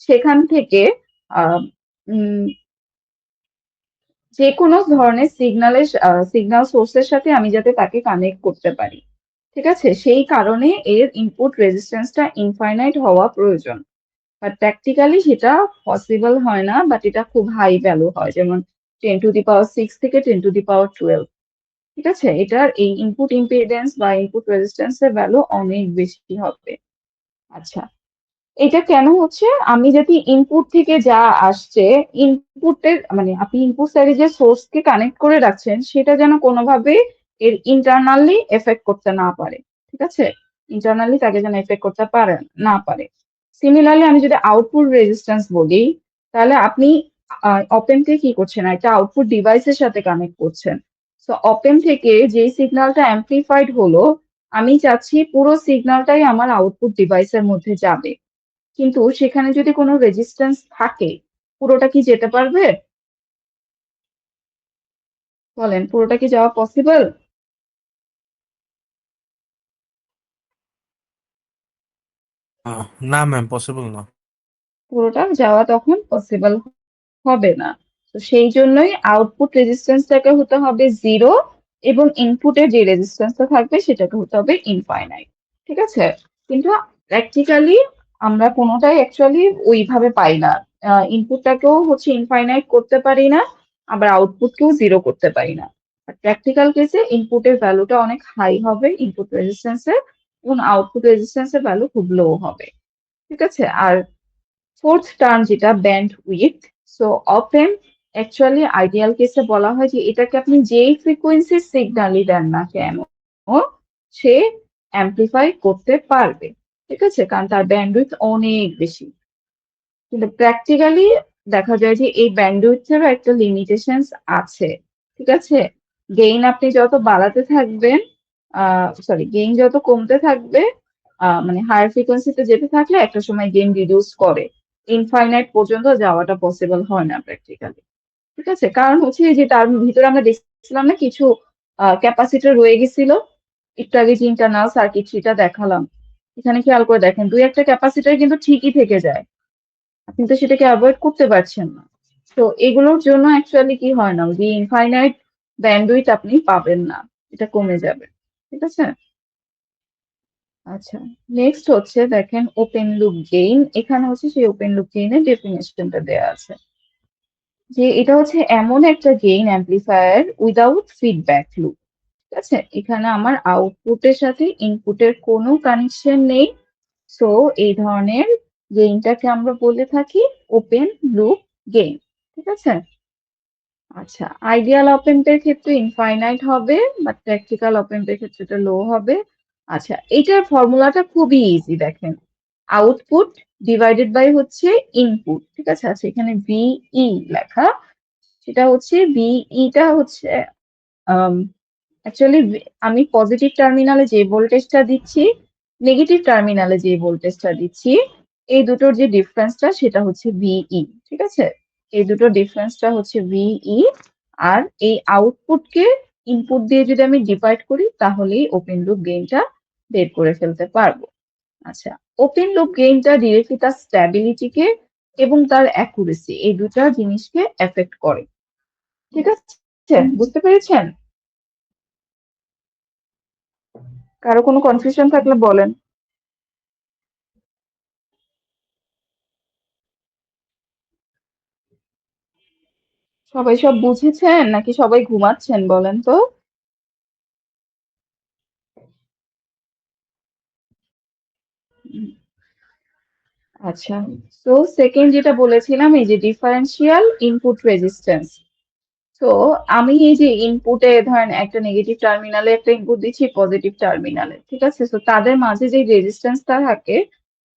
সেখান থেকে আহ, উম, যে কোনো ধরনের সিগন্যাল সোর্সের সাথে আমি যাতে তাকে কানেক্ট করতে পারি, ঠিক আছে? সেই কারণে এর ইনপুট রেজিস্ট্যান্সটা ইনফাইনাইট হওয়া প্রয়োজন। বাট প্র্যাকটিক্যালি সেটা পসিবল হয় না, বাট এটা খুব হাই ভ্যালু হয়, যেমন 10⁶ থেকে 10⁻12। ঠিক আছে? এটার এই ইনপুট ইম্পিডেন্স বা ইনপুট রেজিস্ট্যান্সের ভ্যালু অনেক বেশি হবে। আচ্ছা, এটা কেন হচ্ছে? আমি যদি ইনপুট থেকে যা আসছে, ইনপুটের মানে আপনি ইনপুট সাইডে যে সোর্সকে কানেক্ট করে রাখছেন সেটা যেন কোনোভাবে এর ইন্টারনালি এফেক্ট করতে না পারে, ঠিক আছে? ইন্টারনালি তাকে যেন এফেক্ট করতে না পারে। সিমিলারলি আমি যদি আউটপুট রেজিস্ট্যান্স বলি, তাহলে আপনি অপেনকে কি করছেন, একটা আউটপুট ডিভাইসের সাথে কানেক্ট করছেন। সো ওপেন থেকে যে সিগন্যালটা অ্যাম্প্লিফাইড হলো, আমি চাচ্ছি পুরো সিগন্যালটাই আমার আউটপুট ডিভাইসের মধ্যে যাবে, কিন্তু সেখানে যদি কোনো রেজিস্ট্যান্স থাকে, পুরোটা কি যেতে পারবে? বলেন, পুরোটা কি যাওয়া পসিবল? না ম্যাম, পসিবল না। পুরোটা যাওয়া তখন পসিবল হবে না। তো সেই জন্যই আউটপুট রেজিস্ট্যান্সটাকে হতে হবে 0 এবং ইনপুটের যে রেজিস্ট্যান্সটা থাকবে সেটাকে হতে হবে ইনফাইনাইট, ঠিক আছে? কিন্তু প্র্যাকটিক্যালি আমরা কোনোটাই অ্যাকচুয়ালি ওইভাবে পাই না। ইনপুটটাকেও হচ্ছে ইনফাইনাইট করতে পারি না, আবার আউটপুটকেও 0 করতে পারি না। প্র্যাকটিক্যাল কেসে ইনপুটের ভ্যালুটা অনেক হাই হবে ইনপুট রেজিস্ট্যান্সের, এবং আউটপুট রেজিস্ট্যান্সের ভ্যালু খুব লো হবে, ঠিক আছে? আর ফোর্থ টার্ম যেটা band with, so open actually ideal কেসে বলা হয় যে এটাকে আপনি যেই ফ্রিকোয়েন্সির সিগন্যালই দেন না কেন, সে অ্যাম্প্লিফাই করতে পারবে, ঠিক আছে? কারণ তার ব্যান্ডউইথ অনেক বেশি। কিন্তু প্র্যাকটিক্যালি দেখা যায় যে এই ব্যান্ডউইথেরও একটা লিমিটেশনস আছে, ঠিক আছে? গেইন আপনি যত বাড়াতে থাকবেন, গেইন যত কমতে থাকবে, মানে হায়ার ফ্রিকোয়েন্সিতে যেতে থাকলে একটা সময় গেইন রিডিউস করে, ইনফাইনাইট পর্যন্ত যাওয়াটা পসিবল হয় না প্র্যাকটিক্যালি, ঠিক আছে? কারণ হচ্ছে এই যে তার ভিতরে আমরা দেখছিলাম না কিছু ক্যাপাসিটর রয়ে গেছিল, একটু আগে যে ইন্টারনাল সার্কিটরিটা দেখালাম, এখানে খেয়াল করে দেখেন 2-1টা ক্যাপাসিটর কিন্তু ঠিকই থেকে যায়, আপনি তো সেটাকে অ্যাভয়েড করতে পারছেন না। তো এগুলোর জন্য অ্যাকচুয়ালি কি হয় না, যে ইনফাইনাইট ব্যান্ডউইথ আপনি পাবেন না, এটা কমে যাবে, ঠিক আছে? আচ্ছা, নেক্সট হচ্ছে দেখেন ওপেন লুপ গেইন। এখানে হচ্ছে সেই ওপেন লুপ গেইনের ডেফিনেশনটা দেওয়া আছে যে এটা হচ্ছে এমন একটা gain amplifier without feedback loop, ঠিক আছে? এখানে আমার আউটপুটের সাথে ইনপুটের কোনো কানেকশন নেই, সো এই ধরনের গেইনটাকে আমরা বলে থাকি ওপেন লুপ গেইন, ঠিক আছে? আচ্ছা, আইডিয়াল অপ এম্পের ক্ষেত্রে ইনফাইনাইট হবে, বাট প্র্যাকটিক্যাল অপ এম্পের ক্ষেত্রে এটা লো হবে। আচ্ছা, এটার ফর্মুলাটা খুবই ইজি, দেখেন আউটপুট ডিভাইডেড বাই হচ্ছে ইনপুট, ঠিক আছে? আচ্ছা, এখানে ভিই লেখা, সেটা হচ্ছে ভিইটা হচ্ছে অ্যাকচুয়ালি আমি পজিটিভ টার্মিনালে যে ভোল্টেজটা দিচ্ছি, নেগেটিভ টার্মিনালে যে ভোল্টেজটা দিচ্ছি, এই দুটোর যে ডিফারেন্সটা সেটা হচ্ছে ভিই, ঠিক আছে? এই দুটোর ডিফারেন্সটা হচ্ছে ভিই, আর এই আউটপুটকে ইনপুট দিয়ে যদি আমি ডিভাইড করি তাহলেই ওপেন লুপ গেইনটা বের করে ফেলতে পারবো। আচ্ছা, ওপেন লুপ গেইনটা ডিরেক্টলি তার স্ট্যাবিলিটিকে এবং তার অ্যাকুরেসি এই দুটা জিনিসকে এফেক্ট করে, ঠিক আছে? বুঝতে পেরেছেন? কারো কোনো কনফিউশন থাকলে বলেন। সবাই সব বুঝেছেন নাকি সবাই ঘুমাচ্ছেন বলেন তো? উম, আচ্ছা, তো সেকেন্ড যেটা বলেছিলাম এই যে ডিফারেন্সিয়াল ইনপুট রেজিস্ট্যান্স। তো আমি এই যে ইনপুটে ধরেন একটা নেগেটিভ টার্মিনালে একটা ইনপুট দিচ্ছি, পজিটিভ টার্মিনালে, ঠিক আছে? তো তাদের মাঝে যে রেজিস্ট্যান্সটা থাকে,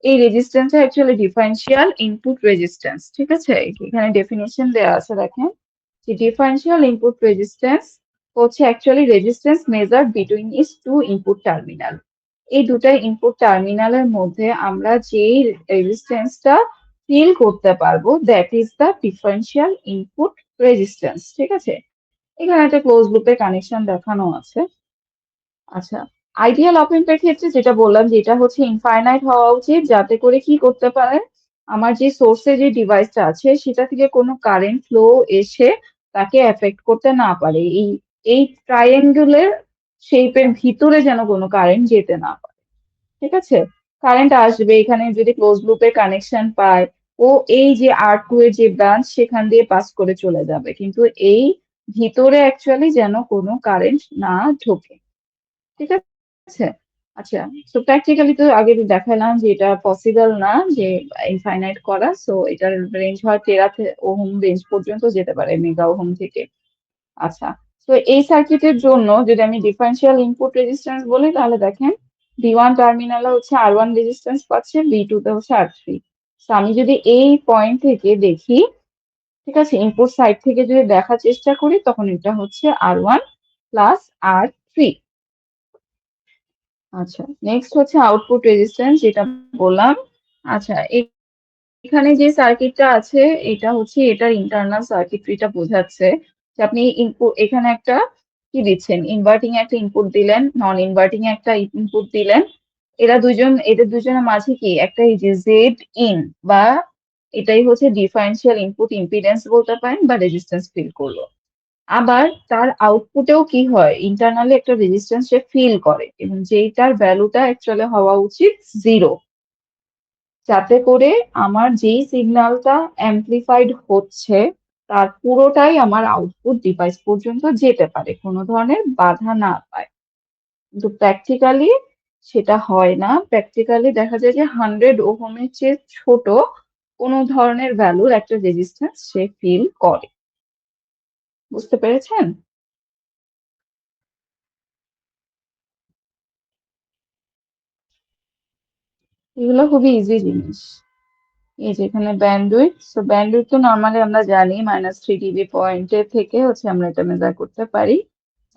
এই রেজিস্ট্যান্সটা অ্যাকচুয়ালি ডিফারেন্সিয়াল ইনপুট রেজিস্ট্যান্স, ঠিক আছে? এখানে ডেফিনেশন দেওয়া আছে দেখেন, যে ডিফারেন্সিয়াল ইনপুট রেজিস্ট্যান্স হচ্ছে actually resistance measured between is two input terminal. এই দুটা ইনপুট টার্মিনালের মধ্যে আমরা যেই রেজিস্ট্যান্সটা ফিল করতে পারবো, that is the differential input resistance, ঠিক আছে? এখানে একটা ক্লোজ লুপের কানেকশন দেখানো আছে। আচ্ছা, আইডিয়াল অপ এম্পের ক্ষেত্রে যেটা বললাম যে এটা হচ্ছে ইনফাইনাইট হওয়া উচিত, যাতে করে কি করতে পারে, আমার যে সোর্সে যে ডিভাইসটা আছে সেটা থেকে কোনো কারেন্ট ফ্লো এসে তাকে এফেক্ট করতে না পারে, এই ট্রায়াঙ্গুলের শেপের ভিতরে যেন কোনো কারেন্ট যেতে না পারে। ঠিক আছে, কারেন্ট আসবে এখানে যদি ক্লোজ লুপের কানেকশন পায়, ও এই যে R2 এর যে ব্রাঞ্চ সেখান দিয়ে পাস করে চলে যাবে, কিন্তু এই ভিতরে অ্যাকচুয়ালি যেন কোনো কারেন্ট না ঢোকে। ঠিক আছে, আচ্ছা, তো প্র্যাকটিক্যালি তো আগে দেখালাম যে এটা পসিবল না যে ইনফাইনাইট করা, সো এটার রেঞ্জ হয় 13 ওহম রেঞ্জ পর্যন্ত যেতে পারে, মেগা ওহম থেকে। আচ্ছা, তো এই সার্কিটের জন্য যদি আমি ডিফারেন্সিয়াল ইনপুট রেজিস্ট্যান্স বলি, তাহলে দেখেন V1 টার্মিনালে হচ্ছে R1 রেজিস্ট্যান্স পাচ্ছে, V2 তে হচ্ছে R3। তো আমি যদি এই পয়েন্ট থেকে দেখি, ঠিক আছে, ইনপুট সাইড থেকে যদি দেখার চেষ্টা করি, তখন এটা হচ্ছে R1 প্লাস R3। আচ্ছা, নেক্সট হচ্ছে আউটপুট রেজিস্ট্যান্স, যেটা বললাম। আচ্ছা, এখানে যে সার্কিটটা আছে এটা হচ্ছে এটার ইন্টারনাল সার্কিটরিটা বোঝাচ্ছে যে আপনি ইনপুট এখানে একটা কি দিচ্ছেন, ইনভার্টিং একটা ইনপুট দিলেন, নন ইনভার্টিং একটা ইনপুট দিলেন। এদের দুজনের মাঝে কি একটা এই যে জেড ইন বা এটাই হচ্ছে ডিফারেন্সিয়াল ইনপুট ইম্পিডেন্স বলতে পারেন, বা রেজিস্ট্যান্স ফিল করলো। আবার তার আউটপুটেও কি হয়, ইন্টারনালি একটা রেজিস্ট্যান্স সে ফিল করে, এবং যেটার ভ্যালুটা অ্যাকচুয়ালি হওয়া উচিত 0, যাতে করে আমার যেই সিগন্যালটা অ্যাম্প্লিফাইড হচ্ছে তার পুরোটাই আমার আউটপুট ডিভাইস পর্যন্ত যেতে পারে, কোনো ধরনের বাধা না পায়। কিন্তু প্র্যাকটিক্যালি সেটা হয় না। প্র্যাকটিক্যালি দেখা যায় যে 100 ওহমের চেয়ে ছোট কোনো ধরনের ভ্যালুর একটা রেজিস্ট্যান্স সে ফিল করে। বুঝতে পেরেছেন? এগুলো খুবই ইজি জিনিস। এই যে এখানে ব্যান্ডউইথ, সো ব্যান্ডউইথ তো নর্মালি আমরা জানি -3 dB পয়েন্টের থেকে হচ্ছে আমরা এটা মেজার করতে পারি।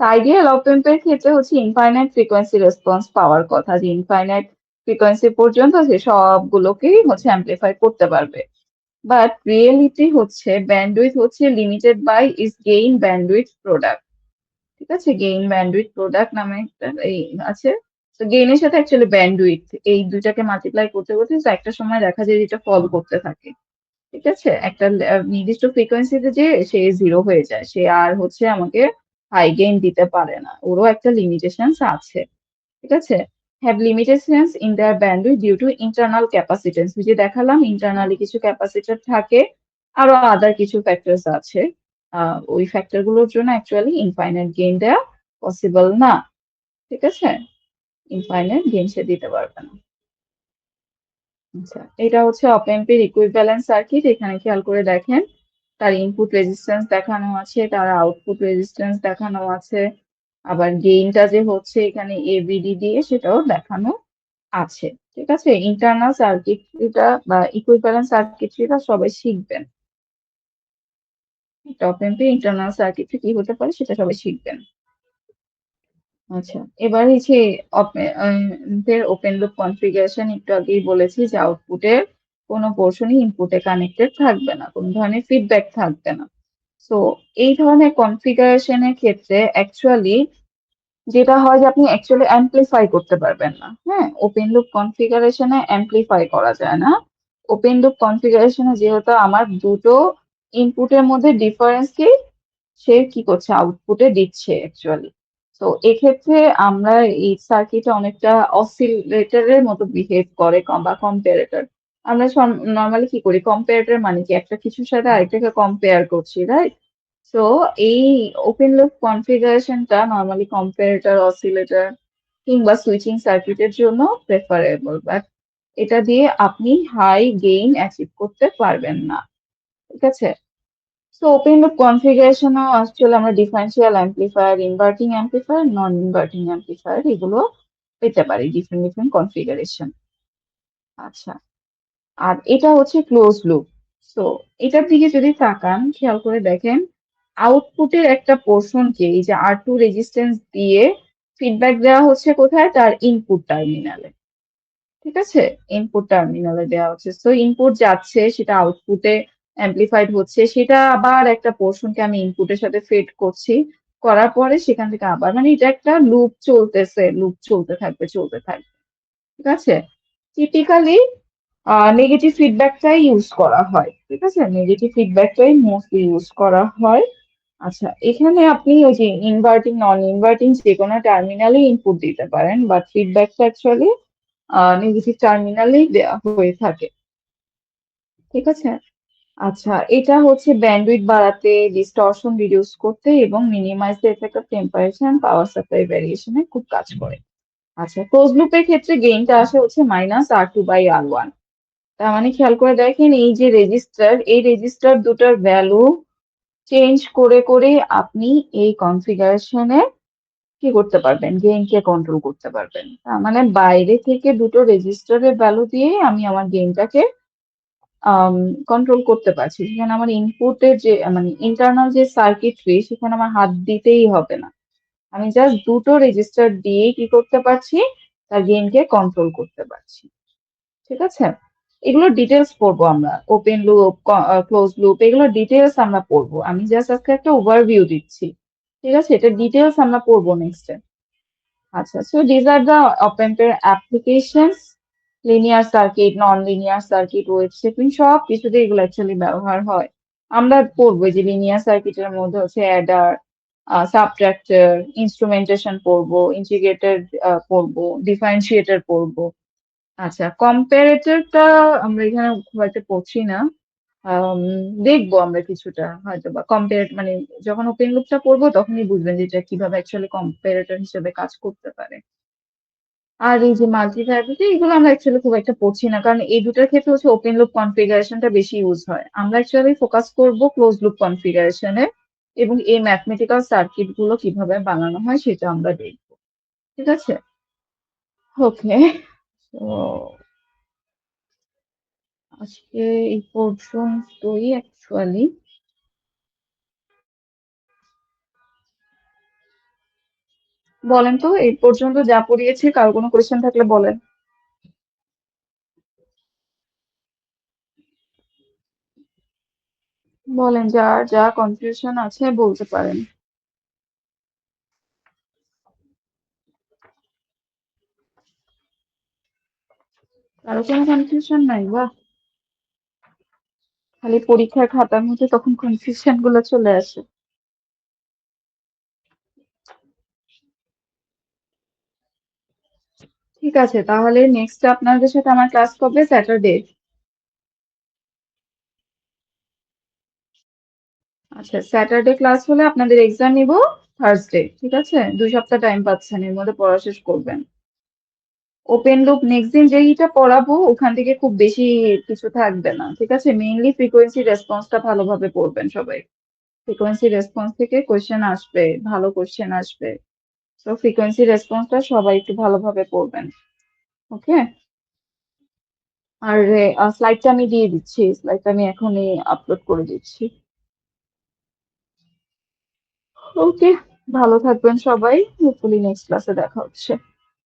আইডিয়াল অপ এম্পের ক্ষেত্রে হচ্ছে ইনফাইনাইট ফ্রিকোয়েন্সি রেসপন্স পাওয়ার কথা, যে ইনফাইনাইট ফ্রিকোয়েন্সি পর্যন্ত সে সবগুলোকেই হচ্ছে অ্যাম্প্লিফাই করতে পারবে। বাট রিয়েলিটি হচ্ছে ব্যান্ডউইথ হচ্ছে limited by its gain bandwidth product. ঠিক আছে, গেইন ব্যান্ডউইথ প্রোডাক্ট নামে একটা এই আছে। তো গেইনের সাথে অ্যাকচুয়ালি ব্যান্ডউইথ এই দুইটাকে মাল্টিপ্লাই করতে করতে তো একটা সময় দেখা যায় যে এটা ফল করতে থাকে। ঠিক আছে, একটা নির্দিষ্ট ফ্রিকোয়েন্সিতে যে সে 0 হয়ে যায়, সে আর হচ্ছে আমাকে হাই গেইন দিতে পারে না, ওরও একটা লিমিটেশনস আছে। ঠিক আছে, have limitations in their bandwidth due to internal capacitance, যে দেখালাম ইন্টারনালি কিছু ক্যাপাসিটর থাকে, আরো আদার কিছু ফ্যাক্টরস আছে। ওই ফ্যাক্টর গুলোর জন্য অ্যাকচুয়ালি ইনফাইনাইট গেইন দেওয়া পসিবল না। ঠিক আছে, ইনফাইনাইট গেইন সে দিতে পারবে না। আচ্ছা, এটা হচ্ছে অপ এম্পের ইকুইভ্যালেন্ট সার্কিট। এখানে খেয়াল করে দেখেন তার ইনপুট রেজিস্ট্যান্স দেখানো আছে, তার আউটপুট রেজিস্ট্যান্স দেখানো আছে, আবার গেইনটা যে হচ্ছে এখানে এবিডি দিয়ে সেটাও দেখানো আছে। ঠিক আছে, ইন্টারনাল সার্কিটরিটা বা ইকুইভ্যালেন্ট সার্কিটরিটা সবাই শিখবেন। অপ এম্পের ইন্টারনাল সার্কিটরি কি হতে পারে সেটা সবাই শিখবেন। আচ্ছা, এবার হচ্ছে ওপেন লুপ কনফিগারেশন একটু আগেই বলেছি যে আউটপুটের কোনো পোর্শনই ইনপুটে কানেক্টেড থাকবে না, কোনো ধরনের ফিডব্যাক থাকবে না। সো এই ধরনের কনফিগারেশনের ক্ষেত্রে অ্যাকচুয়ালি যেটা হয় যে আপনি অ্যাকচুয়ালি অ্যাম্প্লিফাই করতে পারবেন না। হ্যাঁ, ওপেন লুপ কনফিগারেশনে অ্যাম্প্লিফাই করা যায় না। ওপেন লুপ কনফিগারেশনে যেহেতু আমার দুটো ইনপুটের মধ্যে ডিফারেন্সকে সে কি করছে, আউটপুটে দিচ্ছে অ্যাকচুয়ালি। তো এক্ষেত্রে আমরা এই সার্কিটে অনেকটা অসিলেটরের মতো বিহেভ করে বা কম্পারেটর। আমরা নর্মালি কি করি, কম্পারেটর মানে কি একটা কিছুর সাথে আরেকটাকে কম্পেয়ার করছি, রাইট? সো এই ওপেন লুপ কনফিগারেশনটা নর্মালি কম্পারেটর, অসিলেটর কিংবা সুইচিং সার্কিটের জন্য প্রেফারেবল, বাট এটা দিয়ে আপনি হাই গেইন অ্যাচিভ করতে পারবেন না। ঠিক আছে, সো ওপেন লুপ কনফিগারেশনও আসলে আমরা ডিফারেন্সিয়াল অ্যাম্প্লিফায়ার, ইনভার্টিং অ্যাম্প্লিফায়ার, নন ইনভার্টিং অ্যাম্প্লিফায়ার এগুলো পেতে পারি, ডিফারেন্ট ডিফারেন্ট কনফিগারেশন। আচ্ছা, আর এটা হচ্ছে ক্লোজ লুপ। সো এটার দিকে যদি তাকান, খেয়াল করে দেখেন আউটপুটের একটা পোর্শনকে এই যে R2 রেজিস্ট্যান্স দিয়ে ফিডব্যাক দেওয়া হচ্ছে কোথায়, তার ইনপুট টার্মিনালে। ঠিক আছে, ইনপুট টার্মিনালে দেওয়া হচ্ছে, সো ইনপুট যাচ্ছে সেটা আউটপুটে অ্যাম্প্লিফাইড হচ্ছে, সেটা আবার একটা পোর্শনকে আমি ইনপুটের সাথে ফিড করছি, করার পরে সেখান থেকে আবার, মানে এটা একটা লুপ চলতেছে, লুপ চলতে থাকবে চলতে থাকবে। ঠিক আছে, টিপিক্যালি নেগেটিভ ফিডব্যাকটাই ইউজ করা হয়। ঠিক আছে, নেগেটিভ ফিডব্যাকটাই মোস্টলি ইউজ করা হয় আচ্ছা, এখানে আপনি ওই যে ইনভার্টিং নন ইনভার্টিং যে কোনো টার্মিনালে ইনপুট দিতে পারেন, বাট ফিডব্যাকটা অ্যাকচুয়ালি নেগেটিভ টার্মিনালেই দেওয়া হয়ে থাকে। ঠিক আছে? আচ্ছা, এটা হচ্ছে ব্যান্ডউইথ বাড়াতে, ডিস্টরশন রিডিউস করতে এবং minimize the effect of temperature and power supply ভ্যারিয়েশনে খুব কাজ করে। আচ্ছা, ক্লোজ লুপের ক্ষেত্রে গেইনটা আসে হচ্ছে -R2/R1। তার মানে খেয়াল করে দেখেন, এই যে রেজিস্টার, এই রেজিস্টার দুটার ভ্যালু চেঞ্জ করে করে আপনি এই কনফিগারেশনে কি করতে পারবেন, গেইনকে কন্ট্রোল করতে পারবেন। তার মানে বাইরে থেকে দুটো রেজিস্টারের ভ্যালু দিয়ে আমি আমার গেইনটাকে কন্ট্রোল করতে পারছি। সেখানে আমার ইনপুটের যে মানে ইন্টারনাল যে সার্কিটরি, সেখানে আমার হাত দিতেই হবে না। আমি জাস্ট দুটো রেজিস্টার দিয়ে কি করতে পারছি, তার গেইনকে কন্ট্রোল করতে পারছি। ঠিক আছে? এগুলো ডিটেলস পড়বো আমরা, ওপেন লুপ, ক্লোজ লুপ, এগুলো ডিটেলস আমরা পড়বো। আমি জাস্ট আজকে একটা ওভারভিউ দিচ্ছি। ঠিক আছে? এটা ডিটেলস আমরা পড়বো নেক্সটে। আচ্ছা, so this are the op অ্যাম্পের applications. Linear circuit, non linear circuit, wave shaping সব কিছুতে এগুলো অ্যাকচুয়ালি ব্যবহার হয়। আমরা পড়বো যে লিনিয়ার সার্কিটের মধ্যে হচ্ছে অ্যাডার, সাবট্রাক্টর, ইনস্ট্রুমেন্টেশন পড়বো, ইন্টিগ্রেটর পড়বো, ডিফারেন্সিয়েটর পড়বো। আচ্ছা, কম্পারেটরটা আমরা এখানে খুব একটা পড়ছি না। আম, দেখবো আমরা কিছুটা হয়তো বা কম্পেয়ার, মানে যখন ওপেন লুপটা পড়বো তখনই বুঝবেন যে এটা কিভাবে অ্যাকচুয়ালি কম্পারেটর হিসেবে কাজ করতে পারে। আর এই যে মাল্টি ভ্যারাইটি, এগুলো আমরা অ্যাকচুয়ালি খুব একটা পড়ছি না, কারণ এই দুটার ক্ষেত্রে হচ্ছে ওপেন লুপ কনফিগারেশনটা বেশি ইউজ হয়। আমরা অ্যাকচুয়ালি ফোকাস করব ক্লোজ লুপ কনফিগারেশনে, এবং এই ম্যাথমেটিক্যাল সার্কিট গুলো কিভাবে বানানো হয় সেটা আমরা দেখবো। ঠিক আছে? ওকে, তো আজকে এই পর্যন্তই অ্যাকচুয়ালি। বলেন তো, এই পর্যন্ত যা পড়িয়েছি, কারো কোনো কোয়েশ্চেন থাকলে বলেন। বলেন, যার যা কনফিউশন আছে বলতে পারেন। কারো কোনো কনফিউশন নাই? বাহ, খালি পরীক্ষার খাতার মধ্যে তখন কনফিউশন গুলো চলে আসে। ঠিক আছে, তাহলে নেক্সট আপনাদের সাথে আমার ক্লাস কবে? স্যাটারডে? আচ্ছা, স্যাটারডে ক্লাস হলে আপনাদের এক্সাম নিব থার্সডে। ঠিক আছে? 2 সপ্তাহ টাইম পাচ্ছেন, এর মধ্যে পড়া শেষ করবেন। ওপেন লুপ নেক্সট দিন যেইটা পড়াবো ওখান থেকে খুব বেশি কিছু থাকবে না। ঠিক আছে? মেইনলি ফ্রিকোয়েন্সি রেসপন্সটা ভালোভাবে পড়বেন সবাই। ফ্রিকোয়েন্সি রেসপন্স থেকে কোয়েশ্চেন আসবে, ভালো কোয়েশ্চেন আসবে। তো ফ্রিকোয়েন্সি রেসপন্সটা সবাই একটু ভালোভাবে পড়বেন। ওকে? আর স্লাইডটা আমি দিয়ে দিচ্ছি, স্লাইডটা আমি এখনই আপলোড করে দিচ্ছি। ওকে, ভালো থাকবেন সবাই, হোপফুলি নেক্সট ক্লাসে দেখা হচ্ছে।